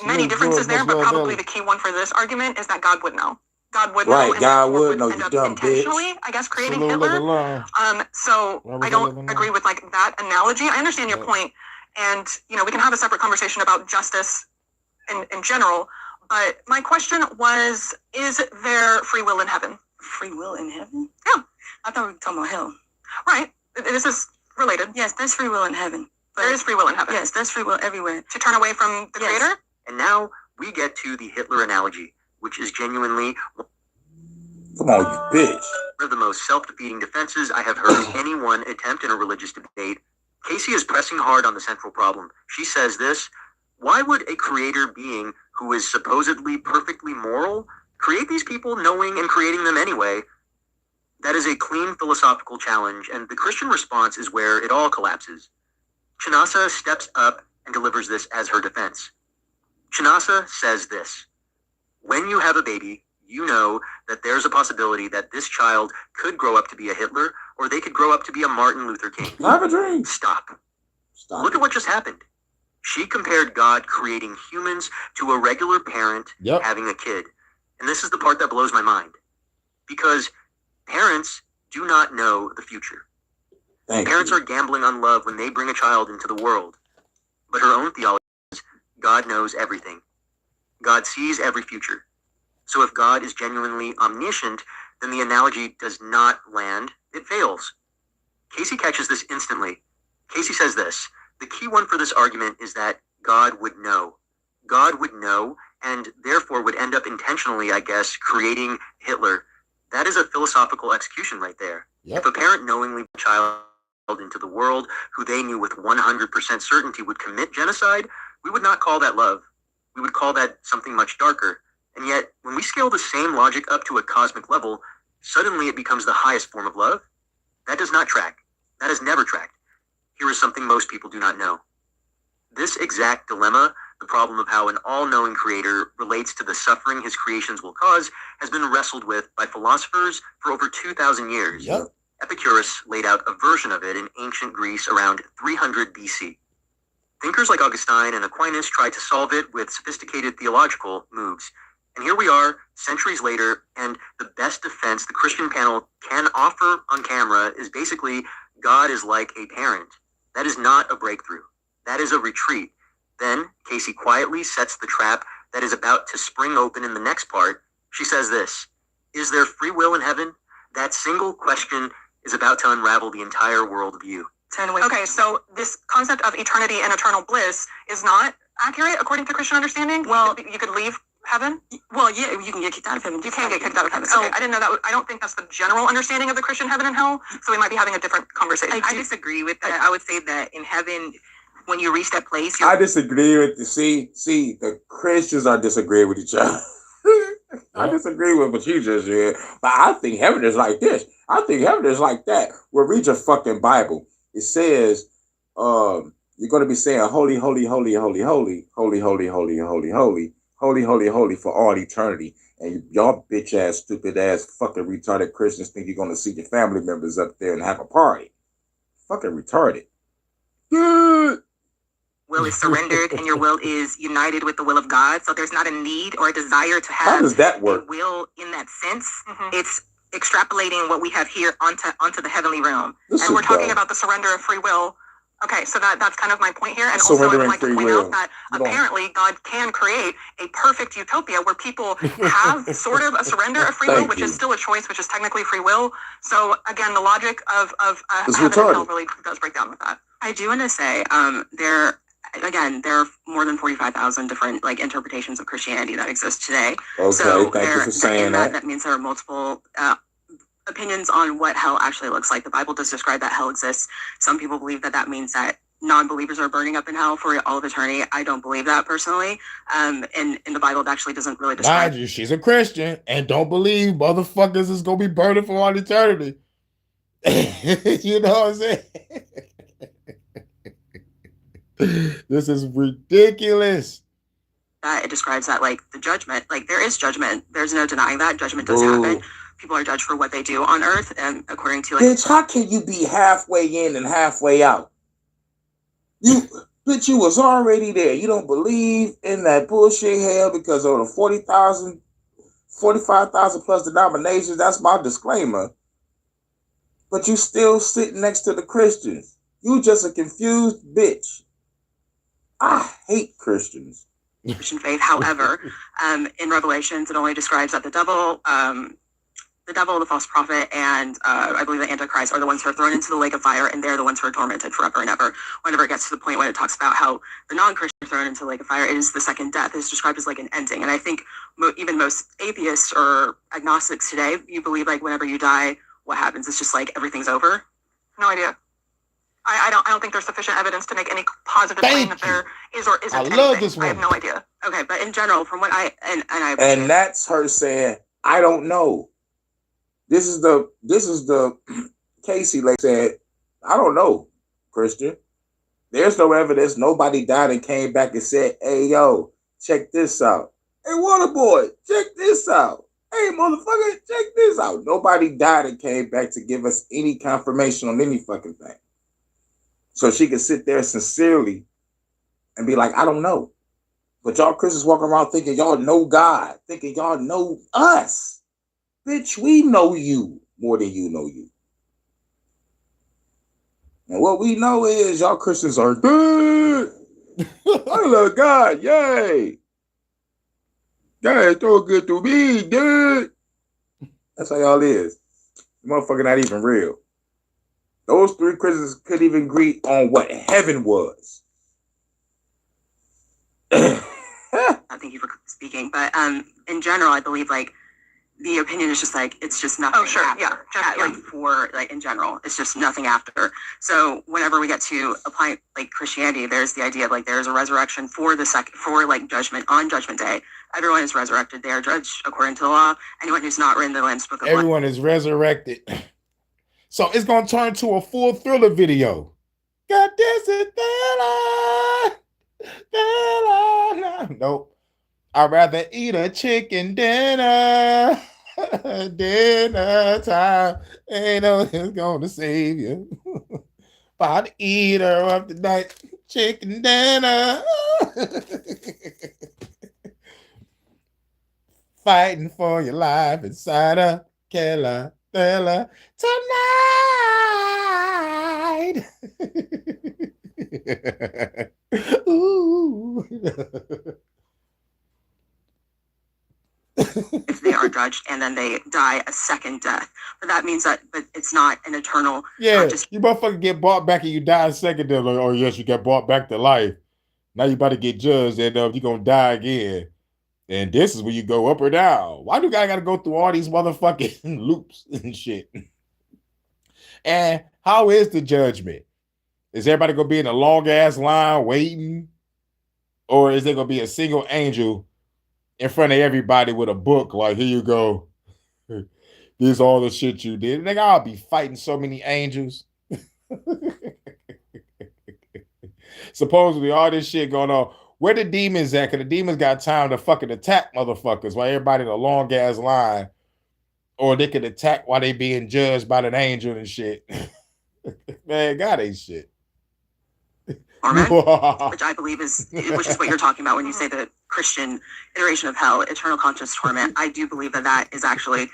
many differences there, but probably the key one for this argument is that God would know. God would know. Right, and God would know, end you up dumb intentionally, bitch. I guess, creating Hitler. So I don't agree with like that analogy. I understand your point, and you know we can have a separate conversation about justice in general. But my question was: is there free will in heaven? Free will in heaven? Yeah, I thought we were talking about hell. Right. This is related. Yes, there's free will in heaven. There is free will in heaven. Yes, there's free will everywhere. To turn away from the Creator. And now we get to the Hitler analogy, which is genuinely Come on, you bitch. one of the most self-defeating defenses I have heard anyone attempt in a religious debate. Casey is pressing hard on the central problem. She says this: why would a creator being who is supposedly perfectly moral create these people knowing and creating them anyway? That is a clean philosophical challenge, and the Christian response is where it all collapses. Chinasa steps up and delivers this as her defense. Chinasa says this: when you have a baby, you know that there's a possibility that this child could grow up to be a Hitler, or they could grow up to be a Martin Luther King. I have a dream. Stop. Look at what just happened. She compared God creating humans to a regular parent having a kid. And this is the part that blows my mind. Because parents do not know the future. Parents are gambling on love when they bring a child into the world. But her own theology is God knows everything. God sees every future. So if God is genuinely omniscient, then the analogy does not land, it fails. Casey catches this instantly. Casey says this: the key one for this argument is that God would know. God would know, and therefore would end up intentionally, I guess, creating Hitler. That is a philosophical execution right there. If a parent knowingly put a child into the world who they knew with 100% certainty would commit genocide, we would not call that love. We would call that something much darker. And yet, when we scale the same logic up to a cosmic level, suddenly it becomes the highest form of love. That does not track. That has never tracked. Here is something most people do not know. This exact dilemma, the problem of how an all-knowing creator relates to the suffering his creations will cause, has been wrestled with by philosophers for over 2,000 years. Epicurus laid out a version of it in ancient Greece around 300 BC. Thinkers like Augustine and Aquinas tried to solve it with sophisticated theological moves. And here we are, centuries later, and the best defense the Christian panel can offer on camera is basically God is like a parent. That is not a breakthrough. That is a retreat. Then Casey quietly sets the trap that is about to spring open in the next part. She says this: is there free will in heaven? That single question is about to unravel the entire worldview. Okay, so this concept of eternity and eternal bliss is not accurate according to Christian understanding? Well, you could leave heaven? Well, yeah, you can get kicked out of heaven. You can get kicked out of heaven. Okay, I didn't know that. I don't think that's the general understanding of the Christian heaven and hell, so we might be having a different conversation. I disagree with that. I would say that in heaven, when you reach that place, I disagree with the see, the Christians are disagreeing with each other. I disagree with what you just said, but I think heaven is like this. I think heaven is like that. Well, read your fucking Bible. It says, you're going to be saying, holy, holy, holy, holy, holy, holy, holy, holy, holy, holy, holy, holy, holy for all eternity. And y'all bitch ass, stupid ass, fucking retarded Christians think you're going to see your family members up there and have a party. Fucking retarded. Will is surrendered and your will is united with the will of God. So there's not a need or a desire to have How does that work? a will in that sense. It's extrapolating what we have here onto the heavenly realm. And we're talking about the surrender of free will. Okay, so that's kind of my point here. And also I would like to point out that apparently God can create a perfect utopia where people have sort of a surrender of free will, which is still a choice, which is technically free will. So again, the logic of heaven and hell really does break down with that. I do want to say there are more than 45,000 different interpretations of Christianity that exist today. Okay, so thank you for saying that. That means there are multiple opinions on what hell actually looks like. The Bible does describe that hell exists. Some people believe that means that non-believers are burning up in hell for all of eternity. I don't believe that personally. And in the Bible, it actually doesn't really describe. Mind you, she's a Christian and don't believe motherfuckers is gonna be burning for all eternity. You know what I'm saying? This is ridiculous. It describes that the judgment, there is judgment. There's no denying that judgment does happen. People are judged for what they do on earth, and according to bitch, how can you be halfway in and halfway out? You Bitch, you was already there. You don't believe in that bullshit hell because of the 40,000, 45,000 plus denominations. That's my disclaimer. But you still sitting next to the Christians. You just a confused bitch. I hate Christians. Christian faith. However, in Revelations, it only describes that the devil, the false prophet, and I believe the Antichrist are the ones who are thrown into the lake of fire, and they're the ones who are tormented forever and ever. Whenever it gets to the point when it talks about how the non-Christians are thrown into the lake of fire, it is the second death. It's described as like an ending. And I think even most atheists or agnostics today, you believe like whenever you die, what happens? It's just like everything's over. No idea. I don't think there's sufficient evidence to make any positive claim that there is or isn't anything. love this one. I have no idea. Okay, but in general, from what I and that's her saying, I don't know. This is the Casey like said, I don't know, Christian. There's no evidence. Nobody died and came back and said, hey, yo, check this out. Hey, Waterboy, check this out. Hey, motherfucker, check this out. Nobody died and came back to give us any confirmation on any fucking thing. So she could sit there sincerely and be like, I don't know. But y'all Christians walk around thinking y'all know God, thinking y'all know us. Bitch, we know you more than you know you. And what we know is y'all Christians are good. I love God, yay. God is so good to me, dude. That's how y'all is. The motherfucker not even real. Those three Christians couldn't even agree on what heaven was. thank you for speaking, but in general, I believe like the opinion is just like it's just nothing. Oh, sure, after. Like for like in general, it's just nothing after. So whenever we get to apply like Christianity, there's the idea of like there's a resurrection for like judgment on Judgment Day. Everyone is resurrected. They are judged according to the law. Anyone who's not written the Lamb's Book of Everyone is resurrected. So it's gonna turn to a full Thriller video. God, this is Thriller. Nope. I'd rather eat a chicken dinner. Dinner time. Ain't no it's gonna save you. About to eat her up tonight. Chicken dinner. Fighting for your life inside a killer tonight. Ooh. if they are judged and then they die a second death. But that means that but it's not an eternal. Yeah, you motherfucker get brought back and you die a second death. Like, oh yes, you got brought back to life. Now you about to get judged and you're gonna die again. And this is where you go up or down. Why do I gotta go through all these motherfucking loops and shit? And how is the judgment? Is everybody gonna be in a long ass line waiting? Or is there gonna be a single angel in front of everybody with a book like, here you go. This is all the shit you did. Nigga, I'll be fighting so many angels. Supposedly all this shit going on. Where the demons at? Because the demons got time to fucking attack motherfuckers while everybody in a long ass line. Or they could attack while they being judged by an angel and shit. Man, God ain't shit. Torment, which I believe is what you're talking about when you say the Christian iteration of hell, eternal conscious torment. I do believe that is actually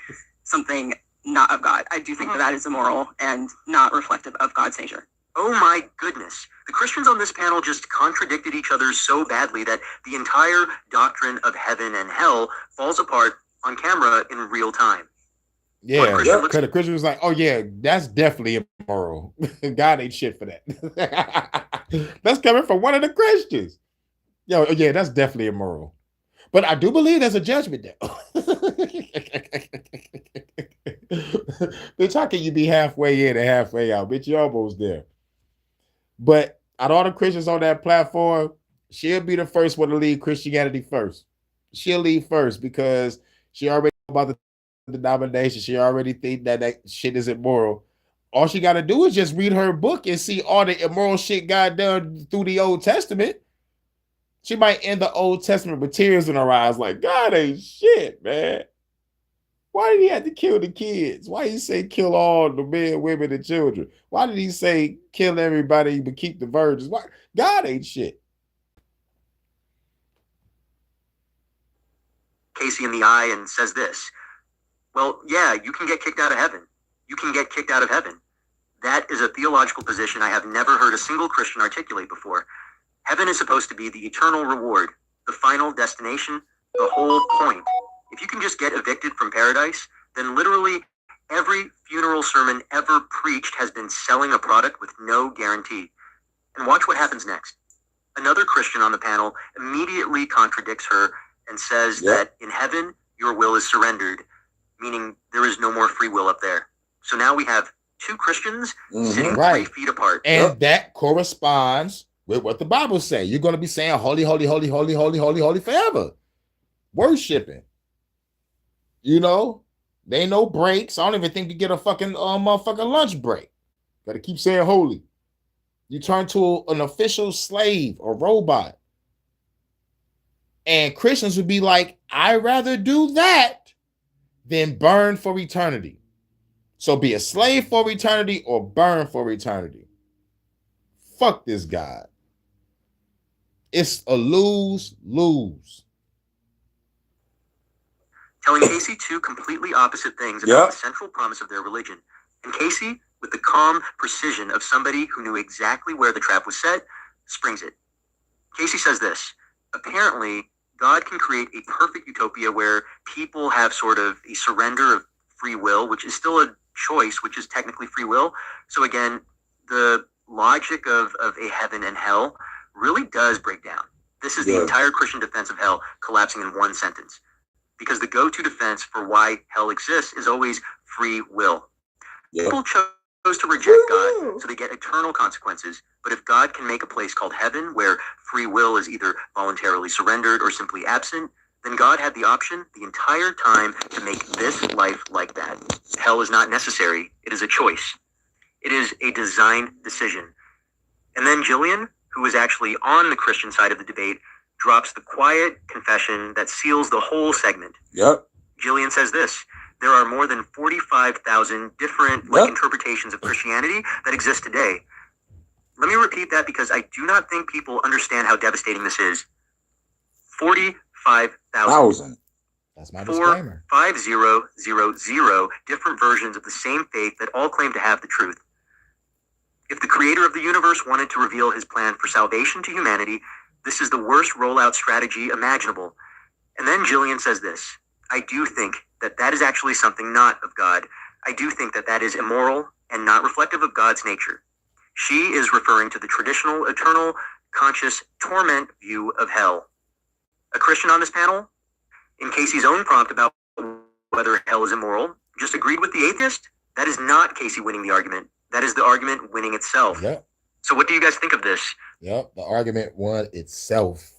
something not of God. I do think that is immoral and not reflective of God's nature. Oh my goodness. The Christians on this panel just contradicted each other so badly that the entire doctrine of heaven and hell falls apart on camera in real time. Yeah, because the Christian was like, oh yeah, that's definitely immoral. God ain't shit for that. That's coming from one of the Christians. Yo, yeah, that's definitely immoral. But I do believe there's a judgment there. Bitch, how can you be halfway in and halfway out? Bitch, you're almost there. But out of all the Christians on that platform, she'll be the first one to leave Christianity first. She'll leave first because she already know about the denomination. She already think that shit is immoral. All she got to do is just read her book and see all the immoral shit God done through the Old Testament. She might end the Old Testament with tears in her eyes like, God ain't shit, man. Why did he have to kill the kids? Why did he say kill all the men, women, and children? Why did he say kill everybody but keep the virgins? Why? God ain't shit. Casey in the eye and says this. Well, yeah, you can get kicked out of heaven. You can get kicked out of heaven. That is a theological position I have never heard a single Christian articulate before. Heaven is supposed to be the eternal reward, the final destination, the whole point. If you can just get evicted from paradise, then literally every funeral sermon ever preached has been selling a product with no guarantee. And watch what happens next. Another Christian on the panel immediately contradicts her and says that in heaven, your will is surrendered, meaning there is no more free will up there. So now we have two Christians sitting 3 feet apart. And that corresponds with what the Bible says. You're going to be saying holy, holy, holy, holy, holy, holy, holy forever. Worshiping. You know, there ain't no breaks. I don't even think you get a fucking motherfucking lunch break. Got to keep saying holy. You turn to an official slave or robot. And Christians would be like, I'd rather do that than burn for eternity. So be a slave for eternity or burn for eternity. Fuck this God. It's a lose-lose. Telling Casey two completely opposite things about the central promise of their religion. And Casey, with the calm precision of somebody who knew exactly where the trap was set, springs it. Casey says this. Apparently, God can create a perfect utopia where people have sort of a surrender of free will, which is still a choice, which is technically free will. So again, the logic of a heaven and hell really does break down. This is the entire Christian defense of hell collapsing in one sentence. Because the go-to defense for why hell exists is always free will. People chose to reject God, so they get eternal consequences. But if God can make a place called heaven where free will is either voluntarily surrendered or simply absent, then God had the option the entire time to make this life like that. Hell is not necessary. It is a choice. It is a design decision. And then Jillian, who is actually on the Christian side of the debate, drops the quiet confession that seals the whole segment. Jillian says this. There are more than 45,000 different interpretations of Christianity that exist today. Let me repeat that because I do not think people understand how devastating this is. 45,000. That's my disclaimer. 50,000 different versions of the same faith that all claim to have the truth. If the creator of the universe wanted to reveal his plan for salvation to humanity, this is the worst rollout strategy imaginable. And then Jillian says this. I do think that that is actually something not of God. I do think that that is immoral and not reflective of God's nature. She is referring to the traditional, eternal, conscious torment view of hell. A Christian on this panel, in Casey's own prompt about whether hell is immoral, just agreed with the atheist? That is not Casey winning the argument. That is the argument winning itself. So what do you guys think of this? The argument won itself.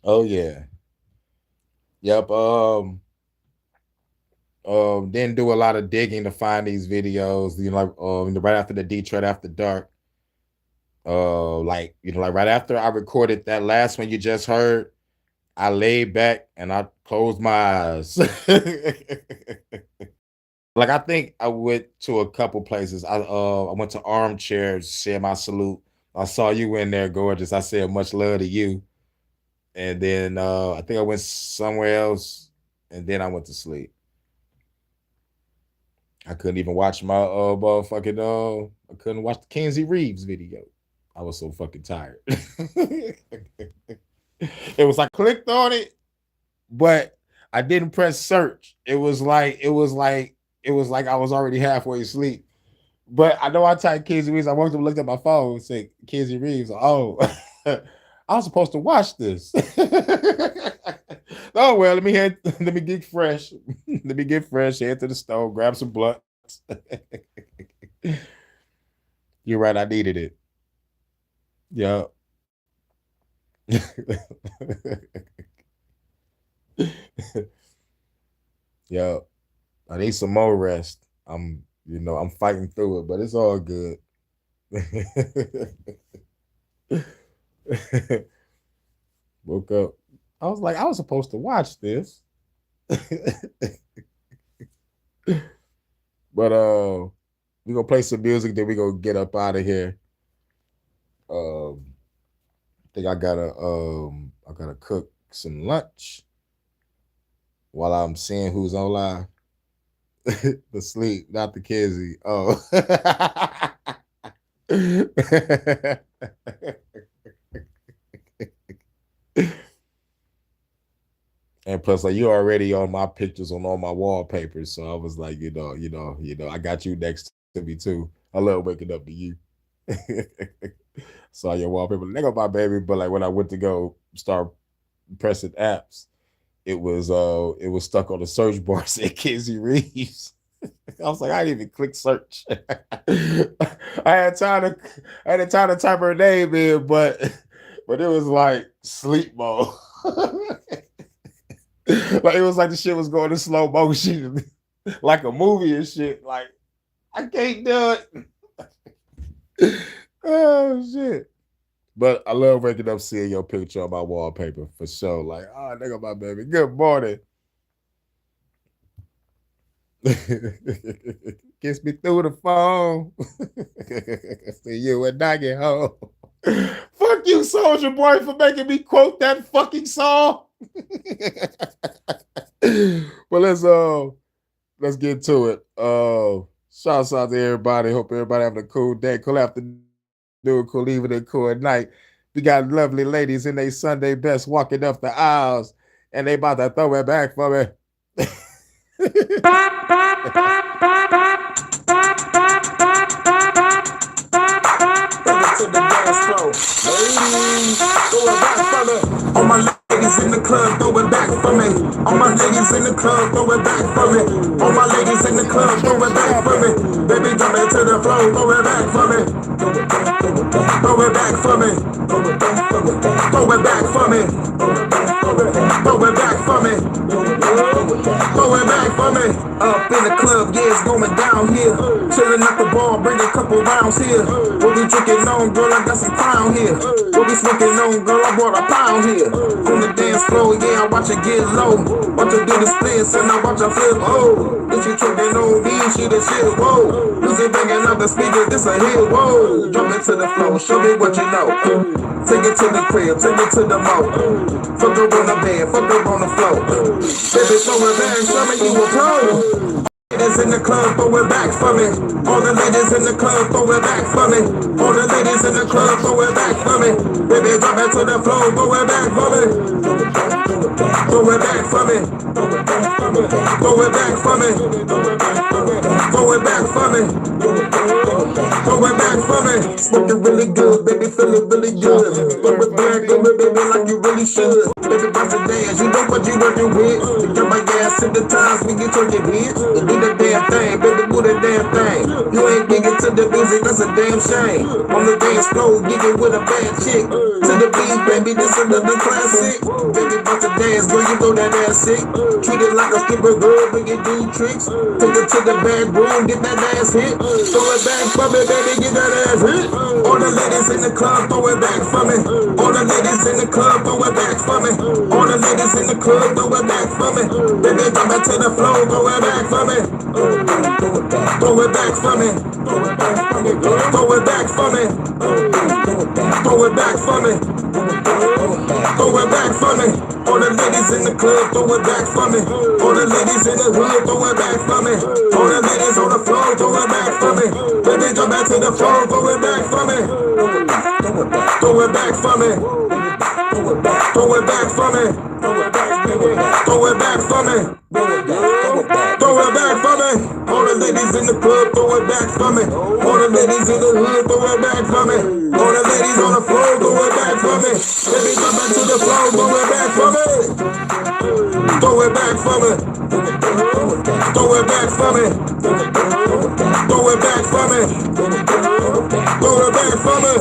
Oh yeah. Didn't do a lot of digging to find these videos, right after the Detroit After Dark. Right after I recorded that last one you just heard, I laid back and I closed my eyes. I think I went to a couple places. I went to Armchairs, said my salute. I saw you in there, gorgeous. I said much love to you. And then I think I went somewhere else, and then I went to sleep. I couldn't even watch my I couldn't watch the Kenzie Reeves video. I was so fucking tired. It was like clicked on it, but I didn't press search. It was like I was already halfway asleep. But I know I typed Kenzie Reeves. I walked up and looked at my phone and said Kenzie Reeves. Oh, I was supposed to watch this. Oh well, let me get fresh. Let me get fresh, head to the stove, grab some blunts. You're right, I needed it. Yeah. Yeah. I need some more rest. I'm fighting through it, but it's all good. Woke up I was like, I was supposed to watch this. But we gonna play some music, then we gonna get up out of here. I think I gotta cook some lunch while I'm seeing who's on live. The sleep, not the kizzy. Oh. And plus, like, you're already on my pictures on all my wallpapers, so I was like, I got you next to me too. I love waking up to you. Saw your wallpaper, nigga, my baby. But like when I went to go start pressing apps, it was stuck on the search bar said Kizzy Reeves. I was like, I didn't even click search. I had time to type her name in, but it was like sleep mode. Like it was like the shit was going in slow motion, like a movie and shit. Like I can't do it. Oh shit! But I love waking up seeing your picture on my wallpaper for sure. Like, oh nigga, my baby. Good morning. Kiss me through the phone. See you when I get home. Fuck you, Soulja Boy, for making me quote that fucking song. But let's get to it. Shouts out to everybody. Hope everybody having a cool day, cool afternoon, cool evening, cool night. We got lovely ladies in their Sunday best walking up the aisles, and they about to throw it back for me. To the dance floor. Ladies, throw it back for me. All my ladies in the club, throw it back for me. All my ladies in the club, throw it back for me. All my ladies in the club, throw it back for me. Baby, jump into the floor, throw it back for me. Throw it back for me. Throw it back for me. Throw it back for me. Throw it back for me. Throw it back for me. Up in the club, yeah, it's going down here. Chillin' at the bar, bring a couple rounds here. What we drinking on, girl, I got some crown here. What we smoking on, girl, I bought a pound here. On the dance floor, yeah, I watch her get low. Watch her do the splits and I watch her flip, oh. If she tripping on me, she the shit, whoa. Music banging out the speakers, this a hit, whoa. Drop it to the floor, show me what you know. Take it to the crib, take it to the mall. Fuck her on the bed, fuck her on the floor. Baby, throw it back, show me you a pro. Ladies in the club, throw it back for me. All the ladies in the club, throw it back for me. All the ladies in the club, throw it back for me. Baby, drop it to the floor, throw it back for me. Throw it back for me. Throw it back for me. Throw it back for me. Throw it back for me. Throw it back for me. Smoking really good, baby, feeling really good. Throw it back on me, baby, like you really should. Baby, about to dance, you know what you working with. You got my gas in the times we get on your head. Do the damn thing, baby, do the damn thing. You ain't digging to the music, that's a damn shame. On the dance floor, gigging with a bad chick. To the beat, baby, this another classic. Baby, about to dance, girl, you know that ass sick. Treat it like a stripper, girl, when you do tricks. Take it to the bedroom, get that ass hit. Throw it back for me, baby, get that ass hit. All the ladies in the club, throw it back for me. All the ladies in the club, throw it back for me. All the ladies in the club, throw it back for me. Baby, drop it to the floor, throw it back for me. Throw it back for me. Throw it back for me. Throw it back for me. Throw it back for me. Throw it back for me. All the ladies in the club, throw it back for me. All the ladies in the hood, throw it back for me. All the ladies on the floor, throw it back for me. Baby, jump back to the floor, throw it back for me. Throw it back for me. Throw it back for me. Throw it back, baby. Throw it back for me. Throw it back for me. All the ladies in the club, throw it back for me. All the ladies in the hood, throw it back for me. All the ladies on the floor, throw it back for me. Baby, come back to the floor, throw it back for me. Throw it back for me. Throw it back for me. Throw it back for me. Throw it back for me.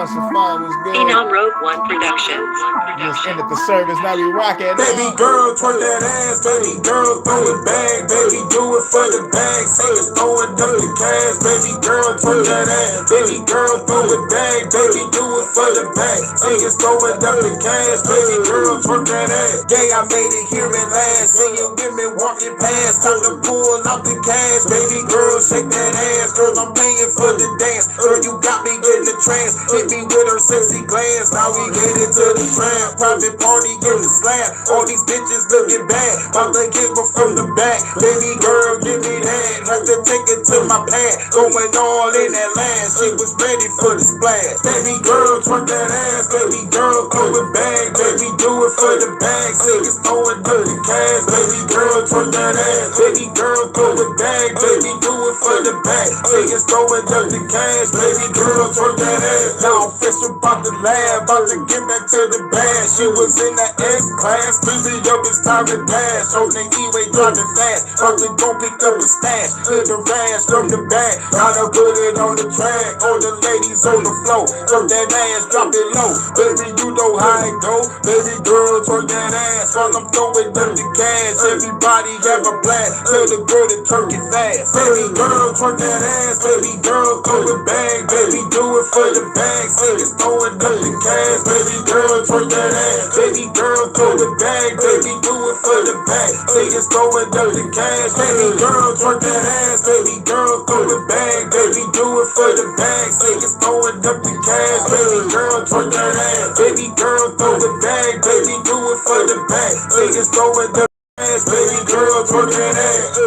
Safari was good. Phenom Rogue One Productions. Just ended the service, now we rockin'. Baby girl, twerk that ass. Baby girl, throw it back. Baby, do it for the bag. Say it's throwing up the cash. Baby girl, twerk that ass. Baby girl, throw it back. Baby, do it for the bag. Say it's throwing up the cash. Baby girl, twerk that ass. Yeah, I made it here at last. Seeing women walking past. Time to pull out the cash. Baby girl, shake that ass. Girl, I'm paying for the dance. Girl, you got me getting the trance. Hit me with her sexy glance. Now we get into the tram. Private party in the slab. All these bitches looking bad. About to get her from the back. Baby girl, give me that. Have to take it to my pad. Going all in that land. She was ready for the splash. Baby girl, twerk that ass. Baby girl, throw it back. Baby, do it for the bag. Say it's throwing up the cash. Baby girl, twerk that ass. Baby girl, throw it back. Baby, do it for the bag. Say it's throwing up the cash. Baby girl, twerk that ass. Now fish about the lab. About to get back to the bag. She was in the S class. Busy up, it's time to dash. On the E-way driving fast. About to go pick up a stash. Hit the rash from the back. Gotta put it on the track. All the ladies on the floor. Twerk that ass, drop it low. Baby, you know how it go. Baby girl, twerk that ass. While I'm throwing up the cash. Everybody have a blast. Tell the girl to twerk it fast. Baby girl, twerk that ass. Baby girl, throw it back. Baby, do it for the bag. Say it's throwing up the cash. Baby girl, twerk that ass. Baby girl, throw it back. Baby, do it for the bag. Say it's throwing up the cash. Baby girl, twerk that ass. Baby girl, throw it back. Baby, do it for the bag. Say it's throwing up the cash. Baby girl, twerk that ass. Baby girl, throw it back. Baby, do it for the bag. Say it's throwing up the cash. Baby girl, twerk that ass.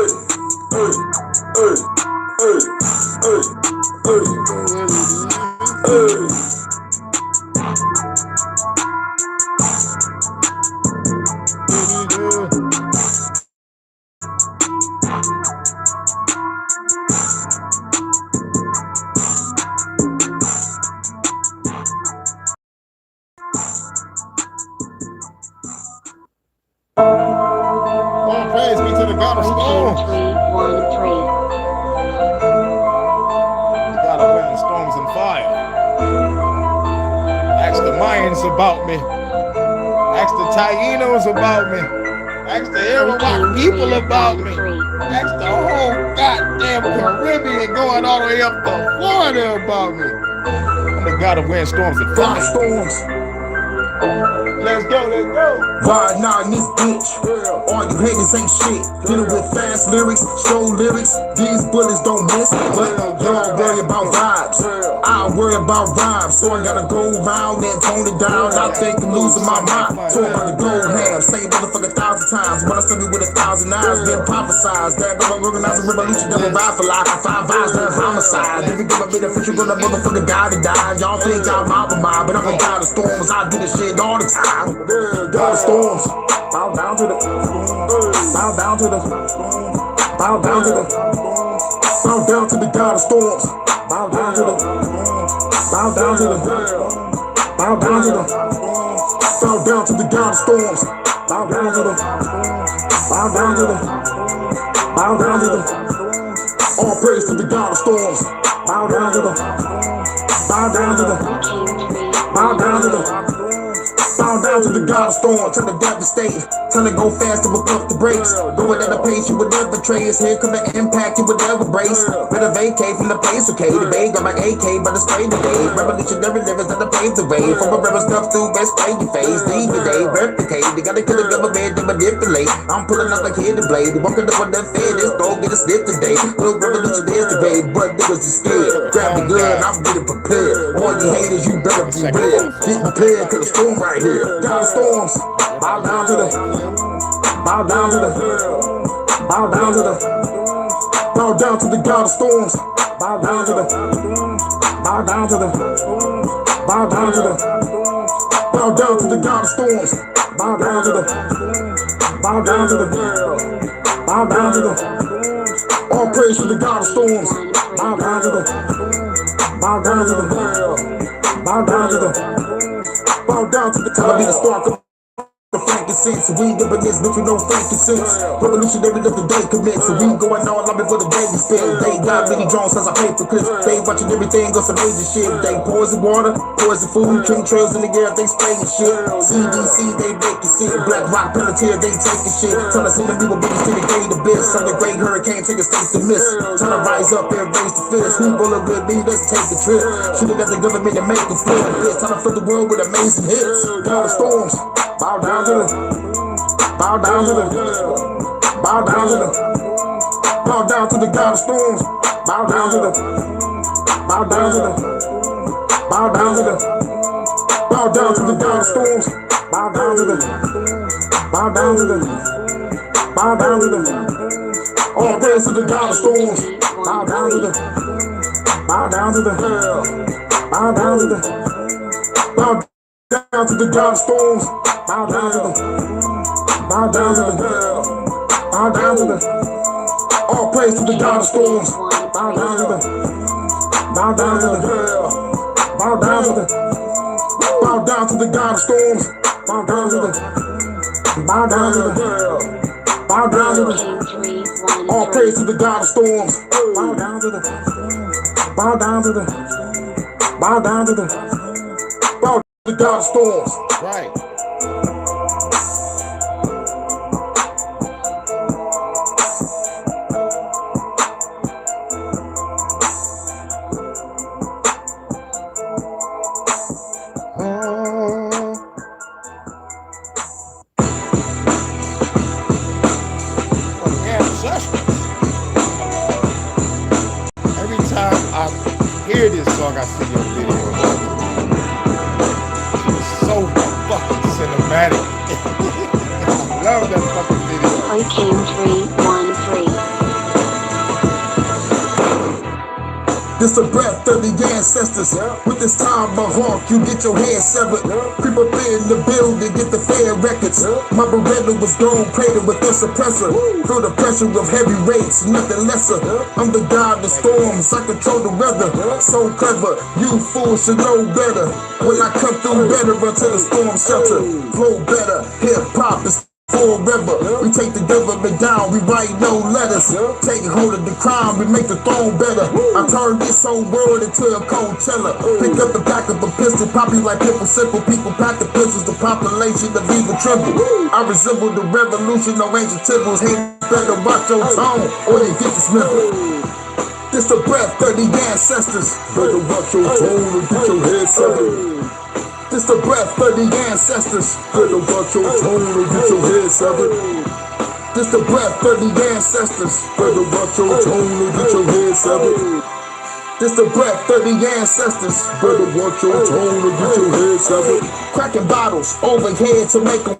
All praise be to the God of storms. The God of wind, storms, and fire. Ask the Mayans about me. Ask the Tainos about me. Ask the Arawak people about me. Ask the whole goddamn Caribbean going all the way up to Florida about me. I'm the God of wind, storms, and fire. Let's go, let's go. Why not in this bitch? All you haters ain't shit. Dealing with fast lyrics, show lyrics. These bullets don't miss. But y'all worry about vibes. I worry about rhymes. So I gotta go around and tone it down. I think I'm losing my mind. Talk about the gold ham. Say it motherfucker 1,000 times. When I send me with 1,000 eyes, been prophesized. That I'm organizing revolution, never ride for life. 5 eyes, that homicide. Every time I be the future, gonna motherfucker die to die. Y'all think I'm out of mind, but I'm a God of storms. I do this shit all the time. God of storms, bow down to the, bow down to the, bow down to the, bow down to the God of storms, bow down to the, bow down to the, bow down to the, bow down to the God of storms, bow down to the, bow down to the, bow down to the, all praise to the God of storms, bow down to the, bow down to the, bow down to the. Bow down to the God of storm, till the devastating, till it go fast to up the brakes. Going at a pace you would never trace. Here come the impact you would never brace. Better vacate from the place, okay? The bay got my AK, but it's straight today. Revolutionary lyrics that'll pave the way. From a river stuff through best play your face. Leave the day, replicate. They gotta kill the government to manipulate. I'm pulling out like here to blade. Walking up on that fed, this dog get a slip today. Little revolutionary today, but niggas is scared. Grab the gun, I'm getting prepared. All you haters, you better be prepared. Get prepared to the storm right here. God of storms, bow down to the, bow down to the, bow down to the, bow down to the God of storms, bow down to the, bow down to the, bow down to the, bow down to the God of storms, bow down to the, bow down to the, bow down to the, all praise to the God of storms, bow down to the, bow down to the, bow down to the. Bow down to the top of the storm, the flank making sense. We ain't giving this, bitch, with no frankincense. Revolutionary of the day commence. So we going all out before the day we spend. They got many drones as I pay for clips. They watching everything on some major shit. They poison water, poison food, king trails in the air, they spraying shit. CDC, they making shit. Black Rock Pelletier, they taking shit. Tell us in the people bitches to the gate abyss. On the great hurricane, take a state to miss. Trying to rise up and raise the fist. Who bullet with me? Let's take a trip. Shooting at the government and make a flip. Time to fill the world with amazing hits. Down the storms, bow down to them. Bow down to them. Bow down to them. Bow down to the god of storms. Bow down to them. Bow down to them. Bow down to them. Bow down to the god of storms. Bow down to them. Bow down to them. Bow down to them. All praise to the god of storms. Bow down to them. Bow down to them. Bow down to them. Bow down to the god of storms. Bow down to them. Bow down to them. Bow down to them. All praise to the god of storms. Bow down to them. Bow down to them. Bow down to them. Bow down to the god of storms. Bow down to them. Bow down to them. Bow down to them. All praise to the god of storms. Bow down to them. Bow down to them. Bow down to them. Bow to the god of storms. Right. Every time I hear this song, I see your video. It's so fucking cinematic. I love that fucking video. Hurykane 313. This a breath of the ancestors. With this time, my hawk, you get your head severed. Creep up in the building, get the fair records. My Beretta was gone, cratered with the suppressor. Feel the pressure of heavy rates, nothing lesser. I'm the god of storms, I control the weather. So clever, you fools should know better. When I come through better until the storm shelter. Flow better, hip hop is forever. We take the government down, we write no letters. Take hold of the crime, we make the throne better. I turn this whole world into a Coachella. Pick up the back of a pistol, pop you like pimple simple. People pack the pistols, the population of evil tremble. I resemble the revolution, no ancient temples. Hey, better watch your tone, or you get dismembered. This the breath of the ancestors. Better watch your tone or get your head severed. This the breath of the ancestors. Better watch your tone or get your head severed. This the breath of the ancestors. Better watch your tone or get your head severed. This the breath of the ancestors. Better watch your tone or get your head severed. Cracking bottles overhead to make them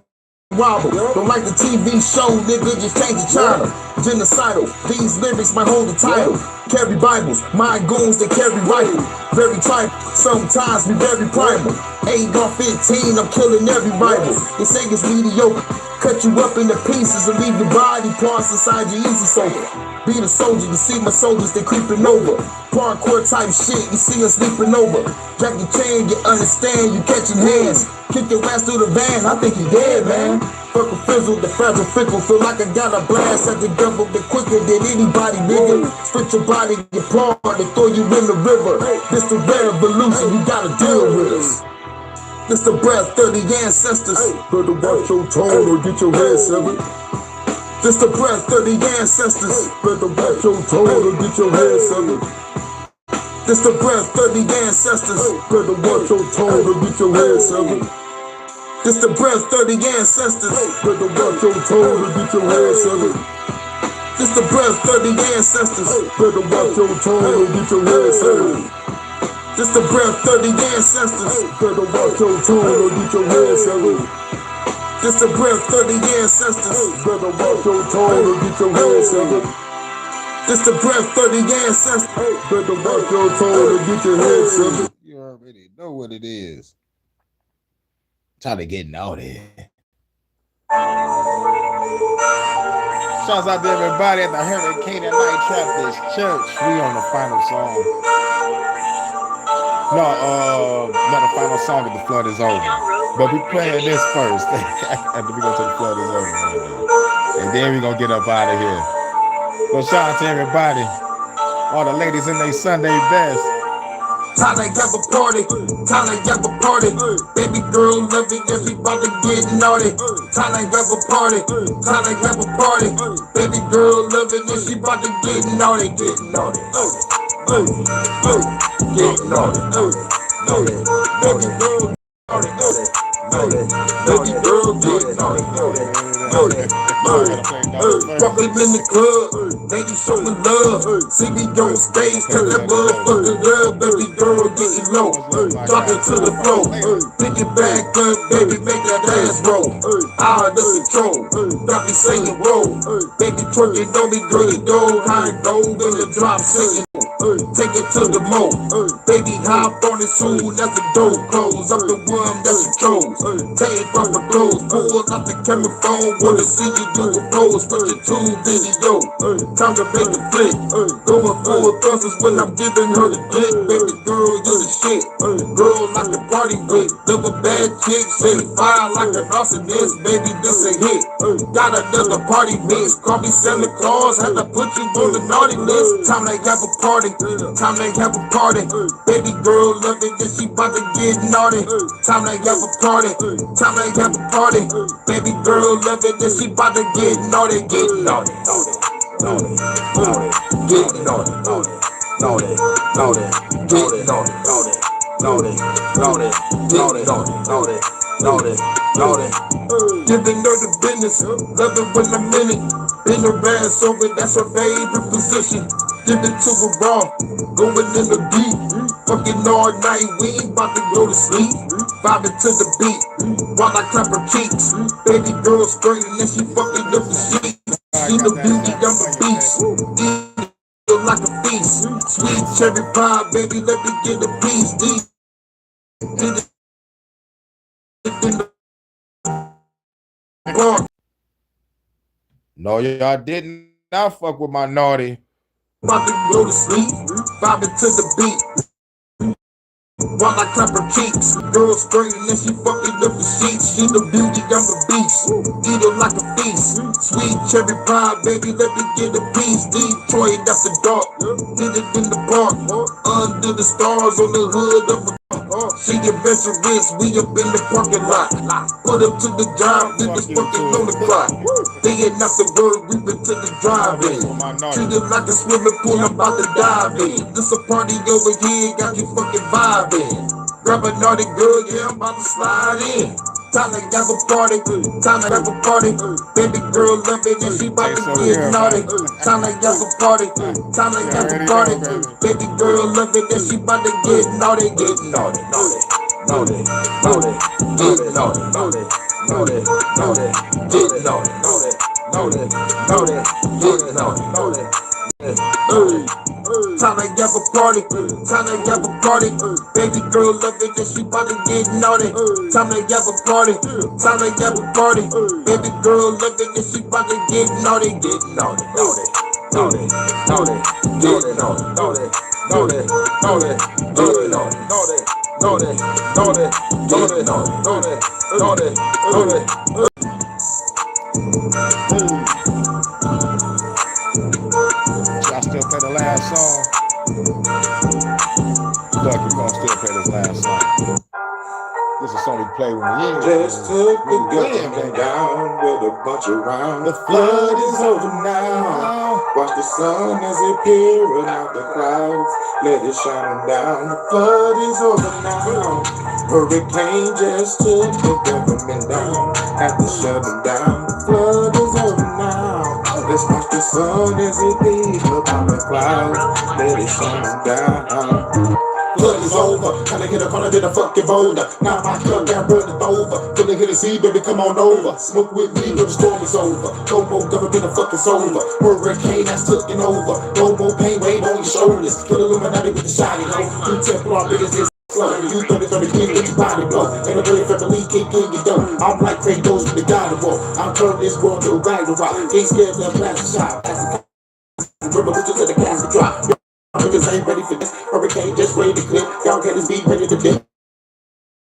wobble. Don't like the TV show, nigga, just change the channel. Genocidal, these lyrics might hold the title. Carry Bibles, my goons, they carry rifle. Very tribal, sometimes we very primal. 8 or 15, I'm killing every rival. They say it's mediocre, cut you up into pieces and leave your body parts inside your easy sofa. Be the soldier, you see my soldiers, they creeping over. Parkour type shit, you see us sleeping over. Jackie Chan, you understand, you catching hands. Kick your ass through the van, I think you dead, man. Fuck a fizzle, the fragile fickle. Feel like I got a blast at the government quicker than anybody, nigga. Split your body, get apart, and throw you in the river. This the revolution, you gotta deal with us. This the breath of the ancestors. Better watch your tone or get your head severed. This the breath of the ancestors. Better watch your tone or get your head severed. This the breath of the ancestors. Better watch your tone or get your head severed. This the breath of the ancestors. Better watch your tone or get your head severed. This the breath of the ancestors. Better watch your tone or get your head severed. This the breath of the ancestors. Better watch your tone or get your head severed. This the breath of the ancestors. Better watch your tone or get your head severed. This the breath of the ancestors. Better watch your tone or get your head severed. You already know what it is. Trying to get out there. Shouts out to everybody at the Hurykane and Night Trap this church. We on the final song. No, not the final song of The Flood Is Over. But we playing this first. After we go to The Flood Is Over. And then we gonna get up out of here. So shout out to everybody. All the ladies in their Sunday best. Time to have a party, time to have a party. Baby girl love it, everybody get naughty. Time to have a party, time to have a party. Baby girl love it, and she about to get naughty, get naughty. Get naughty, naughty. Baby girl naughty, naughty. Baby girl get naughty, naughty. Walking in the club, lady showing love. See me on stage, cause that motherfucker love. Baby girl getting low, drop it to the floor. Pick it back up, baby, make that ass roll. Out of control, got me saying roll. Baby twerking on me, girl, you know how it go. In the drop singing, take it to the mo. Baby hop on it soon as the door close. I'm the one that you chose. Take off the clothes, pull out the camera phone. Wanna see you do a pose with your tube video. Time to make a flick. Going full thumbs when I'm giving her the dick. Baby girl, you the shit. Girl like a party with. Live a bad chick, say fire like an arsonist. Baby, this a hit. Got another party mix. Call me Santa Claus, had to put you on the naughty list. Time to have a party. Time to have a party. Baby girl love it, then she about to get naughty. Time to have a party. Time to have a party. Baby girl love it, then she about to get naughty, get naughty, naughty, naughty, naughty, get naughty, naughty, naughty, naughty, get naughty, naughty, naughty, naughty, naughty, naughty, naughty, naughty. Giving her the business, love it when I'm in it. Been her ass over, that's her favorite position. Give it to her raw, going in the deep. Fucking all night, we ain't about to go to sleep. Vibing to the beat, while I clap her cheeks. Baby girl screaming and she fucking up the sheets. She the beauty, I'm the beast. Eat like a feast. Sweet cherry pie, baby, let me get a piece. No, y'all didn't. I fuck with my naughty. About to go to sleep, vibing to the beat. While I clap her cheeks, girl screaming and she fucking up the sheets. She the beauty, I'm the beast. Eat her like a feast. Sweet cherry pie, baby, let me get a piece. Detroit after dark, did it in the park. Under the stars on the hood of a she adventurous, we up in the parking lot. Put up to the job, we was fucking on the clock. They ain't not the word, we been to the drive-in. Treat it like a swimming pool, I'm about to dive in. This a party over here, got you fucking vibing. Grab a naughty girl, yeah, I'm about to slide in. Time to have a party, time to have a party. Baby girl love it and she about to get naughty. Time to have a party, time to have a party. Baby girl love it and she about to get naughty, get naughty, naughty, naughty, naughty, get naughty, naughty, naughty, naughty, get naughty, naughty, naughty, naughty, get naughty, naughty. Time to have a party, time to have a party. Baby girl love it and she about to get naughty. Time to have a party, time to have a party. Baby girl love it and she about to get naughty, get naughty, naughty, naughty, naughty, get naughty, naughty, naughty, naughty, get naughty, naughty, naughty, naughty, get naughty, naughty, naughty, naughty. Y'all still play the last song? Fuck, we're gonna still play this last song. This is a song we play when we just took the government down with a bunch of rounds. The flood is over now. Watch the sun as it peering out the clouds. Let it shine down. The flood is over now. Hurricane just took the government down. After shutting down, the flood is over now. Let's watch the sun as it peers out the clouds. Let it shine down. Flood is over, kinda hit up on a bit of fucking boulder. Now my club got running over. Till they hit the sea, baby, come on over. Smoke with me, till the storm is over. No more government, the fuck is over. Hurricane that's taking over. No more pain, weight on your shoulders. Put Illuminati with the shiny low. You Templar, biggest is slow. You 30 king, get your body blow. Ain't a really family, can't get you dough. I'm like Kratos with the God of War. I'm turning this world to a Ragnarok. Ain't scared to a plastic shop. Remember, we just let the casket drop. Niggas ain't ready for this. Hurricane just ready to clip. Y'all get be ready to dip.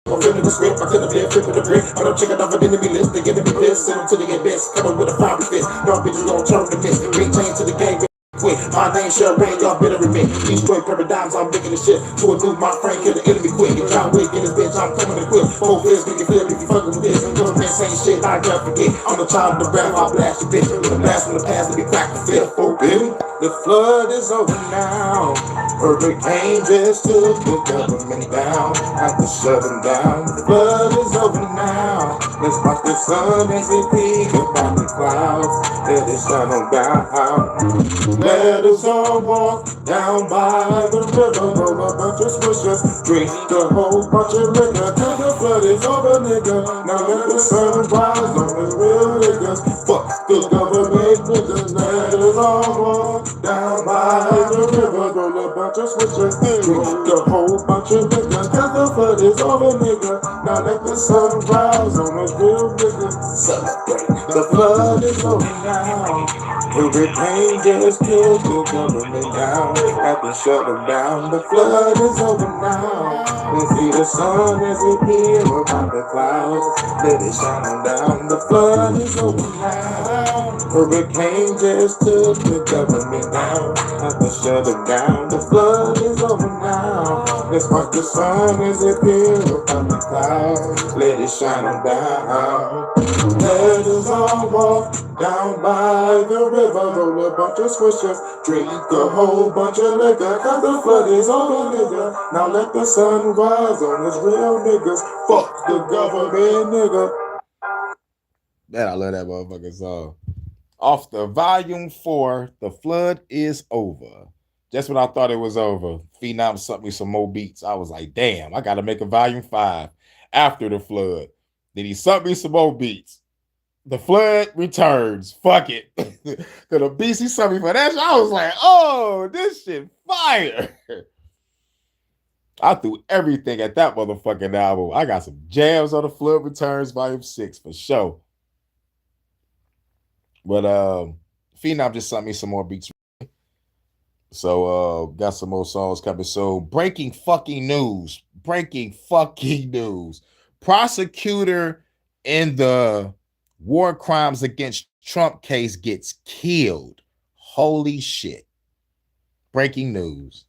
I'm feeling the script, I could have been flipping the brick. But I'm checking off an enemy list, they giving me this. Send them to the abyss, coming with a fiery fist. Y'all bitches gon' turn the miss. Big chain to the game, quick. My name Champagne, y'all better admit. Destroy paradigms, I'm making the shit. To a new my friend, kill the enemy quick. Get John Wick in this bitch, I'm coming to quit. Both fist, make it flip if you fucking with this. Government saying shit, I never forget. I'm the child of the rap, I blast your bitch. With a blast from the past, let me crack the fifth. Forbidden, the flood is over now. Hurricane just took the government down. Have to shut them down. The flood is over now. Let's watch the sun as it peaks about the clouds. Let it shine on down. Let us all walk down by the river. Roll a bunch of swishers. Drink a whole bunch of liquor. Till the flood is over, nigga. Now let the sun rise on the real niggas. Fuck the government niggas. Let us all walk down by the river. Roll a bunch of swishers. Drink a whole bunch of liquor. Till the flood is over, nigga. Now let the sun rise on the real niggas. Celebrate. The flood is over now. Hurricane just killed the government down. Have to shut them down. The flood is over now. We see the sun as it peers above the clouds. Let it shine on down. The flood is over now. Hurricane just took the government down. Have to shut them down. The flood is over now. Let's watch the sun as it peers above the clouds. Let it shine on down. Let us all walk down by the river, roll a bunch of swishers, drink a whole bunch of liquor, cause the flood is over, nigga. Now let the sun rise on us real niggas. Fuck the government, nigga. Man, I love that motherfucking song. Off the volume 4, The Flood is Over. Just when I thought it was over, Phenom sent me some more beats. I was like, damn, I gotta make a volume 5 after the flood. Then he sent me some more beats. The flood returns. Fuck it. Cause the beats he sent me for that shit, I was like, oh, this shit fire. I threw everything at that motherfucking album. I got some jams on The Flood Returns Volume 6 for sure. But Phenom just sent me some more beats. So got some more songs coming soon. Breaking fucking news. Prosecutor in the war crimes against Trump case gets killed. Holy shit. Breaking news.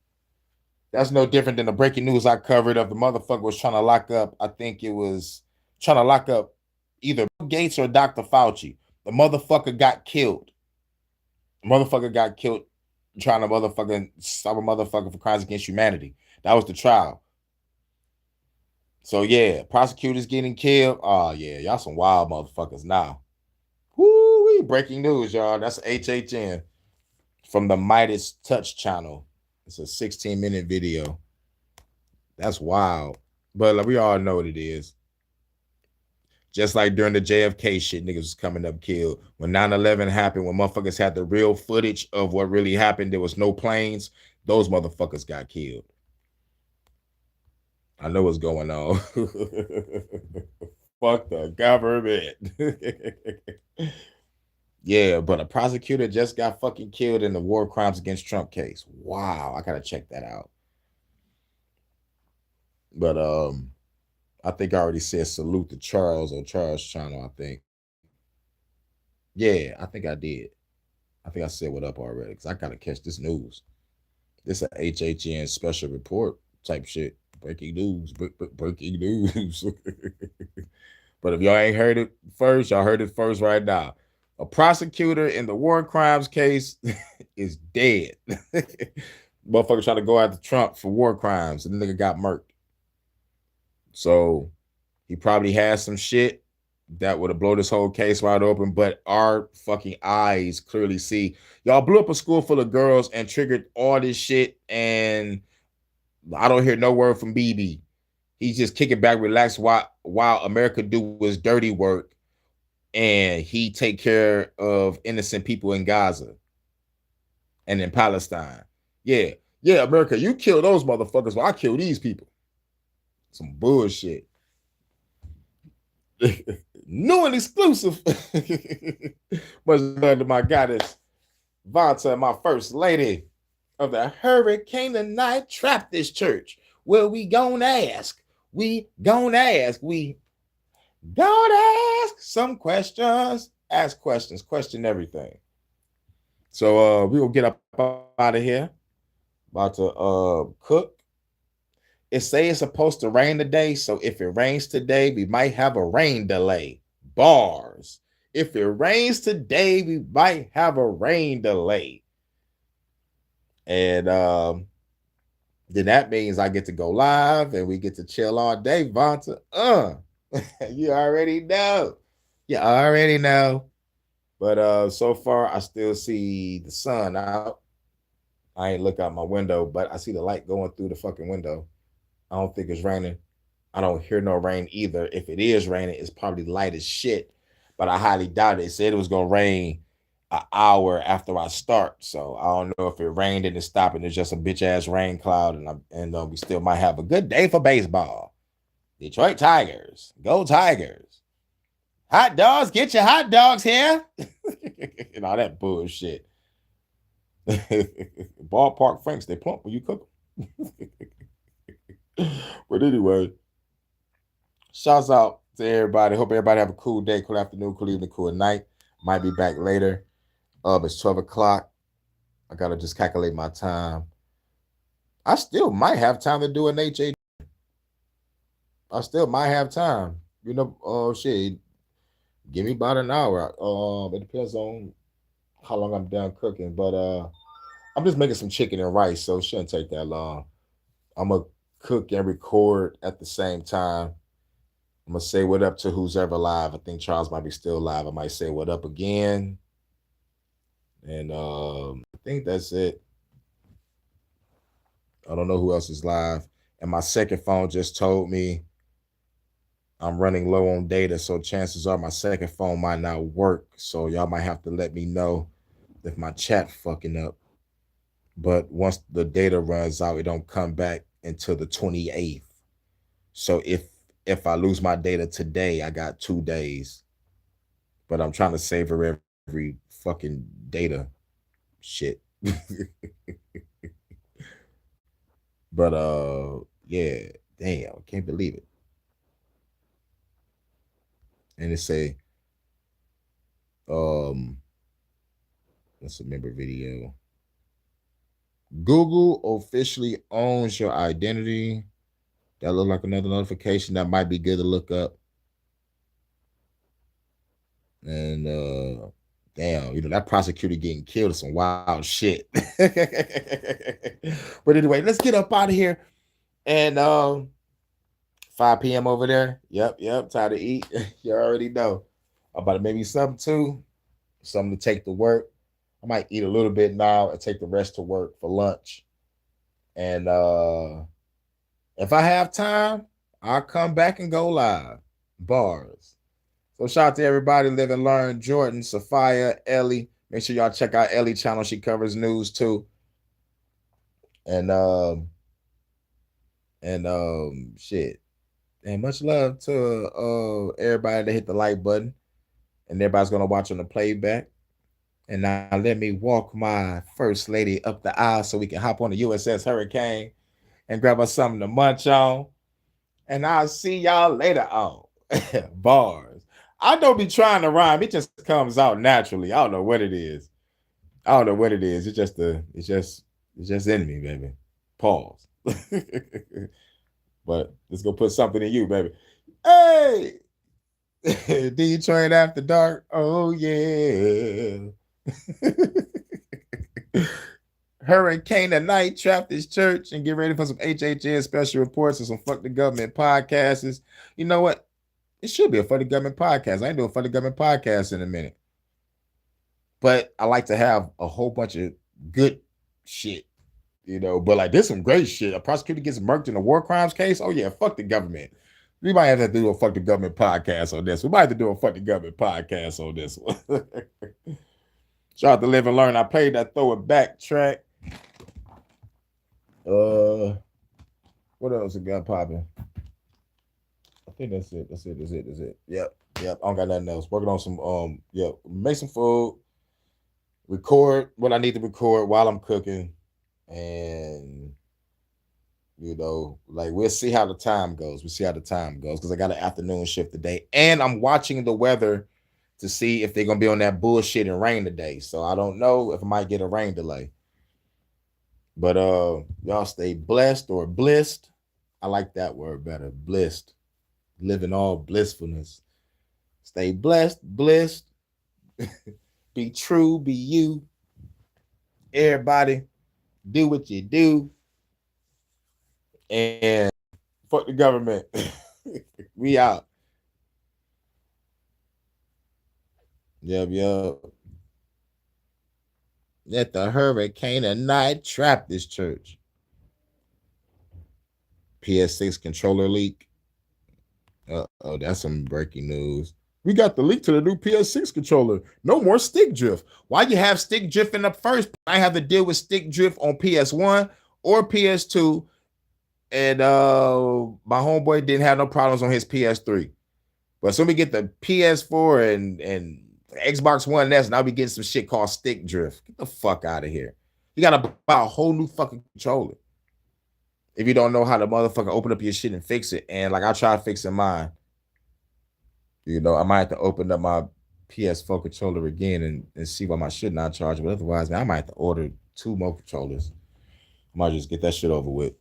That's no different than the breaking news I covered of the motherfucker was trying to lock up. I think it was trying to lock up either Bill Gates or Dr. Fauci. The motherfucker got killed. Trying to motherfucking stop a motherfucker for crimes against humanity. That was the trial. So yeah, prosecutors getting killed. Oh yeah, y'all some wild motherfuckers now. Woo-wee, breaking news, y'all. That's HHN from the Midas Touch channel. It's a 16-minute video. That's wild. But we all know what it is. Just like during the JFK shit, niggas was coming up killed. When 9/11 happened, when motherfuckers had the real footage of what really happened, there was no planes, those motherfuckers got killed. I know what's going on. Fuck the government. Yeah, but a prosecutor just got fucking killed in the war crimes against Trump case. Wow, I gotta check that out. But I think I already said salute to Charles on Charles' channel, I think. Yeah, I think I did. I think I said what up already because I gotta catch this news. This is a HHN special report type shit. Breaking news. Breaking news. But if y'all ain't heard it first, y'all heard it first right now. A prosecutor in the war crimes case is dead. Motherfucker trying to go after Trump for war crimes, and the nigga got murked. So he probably has some shit that would have blown this whole case wide open, but our fucking eyes clearly see. Y'all blew up a school full of girls and triggered all this shit, and I don't hear no word from BB. He's just kicking back, relaxed while America do his dirty work, and he take care of innocent people in Gaza and in Palestine. Yeah, America, you kill those motherfuckers, but I kill these people. Some bullshit. New and exclusive. Much love to my goddess Vanta, my first lady. of the Hurykane tonight trap this church. Well, we gonna ask. We gonna ask. We gonna ask some questions. Ask questions. Question everything. So we will get up out of here. About to cook. It say it's supposed to rain today, so if it rains today, we might have a rain delay. Bars. If it rains today, we might have a rain delay. And then that means I get to go live and we get to chill all day, Vonta. You already know. You already know. But so far, I still see the sun out. I ain't look out my window, but I see the light going through the fucking window. I don't think it's raining. I don't hear no rain either. If it is raining, it's probably light as shit. But I highly doubt it. It said it was gonna rain an hour after I start. So I don't know if it rained and it's stopping. It's just a bitch ass rain cloud, and we still might have a good day for baseball. Detroit Tigers, go Tigers! Hot dogs, get your hot dogs here, and all that bullshit. Ballpark Franks, they plump when you cook them. But anyway, shouts out to everybody. Hope everybody have a cool day, cool afternoon, cool evening, cool night. Might be back later. It's 12 o'clock. I gotta just calculate my time. I still might have time to do an HA. I still might have time. You know, shit. Give me about an hour. It depends on how long I'm done cooking. But I'm just making some chicken and rice, so it shouldn't take that long. I'm gonna cook and record at the same time. I'm gonna say what up to who's ever live. I think Charles might be still live. I might say what up again. And I think that's it. I don't know who else is live. And my second phone just told me I'm running low on data, so chances are my second phone might not work. So y'all might have to let me know if my chat fucking up. But once the data runs out, it don't come back until the 28th. So if I lose my data today, I got 2 days. But I'm trying to savor every fucking data shit. But yeah, damn, I can't believe it. And it say let's remember video. Google officially owns your identity. That look like another notification that might be good to look up. And damn, you know, that prosecutor getting killed is some wild shit. But anyway, let's get up out of here. And 5 p.m. over there. Yep, time to eat. You already know. I'm about to make me something too. Something to take to work. I might eat a little bit now and take the rest to work for lunch. And if I have time, I'll come back and go live. Bars. So shout out to everybody, Live and Learn, Jordan, Sophia, Ellie. Make sure y'all check out Ellie's channel. She covers news too. And shit. And much love to everybody that hit the like button. And everybody's gonna watch on the playback. And now let me walk my first lady up the aisle so we can hop on the USS Hurykane and grab us something to munch on. And I'll see y'all later on. Bars. I don't be trying to rhyme. It just comes out naturally. I don't know what it is. It's just in me, baby. Pause. But let's go put something in you, baby. Hey! Detroit After Dark. Oh, yeah. Hurykane tonight, trap this church, and get ready for some HHN special reports and some Fuck the Government podcasts. You know what? It should be a Fuck the Government podcast. I ain't doing a Fuck the Government podcast in a minute. But I like to have a whole bunch of good shit. You know, but like there's some great shit. A prosecutor gets murked in a war crimes case. Oh yeah, fuck the government. We might have to do a Fuck the Government podcast on this. We might have to do a Fuck the Government podcast on this one. Shout out to Live and Learn. I played that Throw It Back track. What else we got popping? I think that's it. Yep. I don't got nothing else. Working on some make some food. Record what I need to record while I'm cooking. And you know, like we'll see how the time goes. We'll see how the time goes because I got an afternoon shift today, and I'm watching the weather to see if they're gonna be on that bullshit and rain today. So I don't know if I might get a rain delay. But y'all stay blessed or blissed. I like that word better. Blissed. Live in all blissfulness. Stay blessed, blissed. Be true, be you. Everybody, do what you do. And fuck the government. We out. Yep. Let the hurricane at night trap this church. PS6 controller leak. Oh, that's some breaking news. We got the leak to the new PS6 controller. No more stick drift. Why you have stick drift in the first? I have to deal with stick drift on PS1 or PS2. And my homeboy didn't have no problems on his PS3. But soon we get the PS4 and Xbox One S, and I'll be getting some shit called stick drift. Get the fuck out of here. You gotta buy a whole new fucking controller if you don't know how to motherfucking open up your shit and fix it. And like I tried fixing mine. You know, I might have to open up my PS4 controller again and see why my shit not charged. But otherwise, man, I might have to order 2 more controllers. I might just get that shit over with.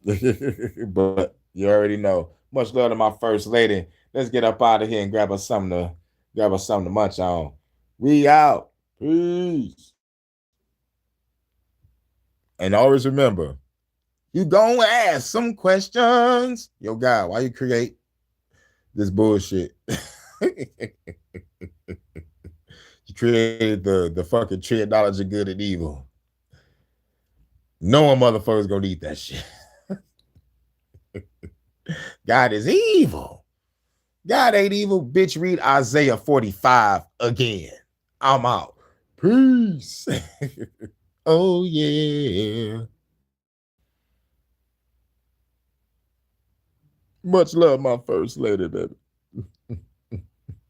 But you already know. Much love to my first lady. Let's get up out of here and grab us something to munch on. We out. Peace. And always remember, you gonna ask some questions. Yo, God, why you create this bullshit? You created the fucking tree of knowledge of good and evil. No one motherfucker's gonna eat that shit. God is evil. God ain't evil. Bitch, read Isaiah 45 again. I'm out. Peace. Oh, yeah. Much love, my first lady, baby.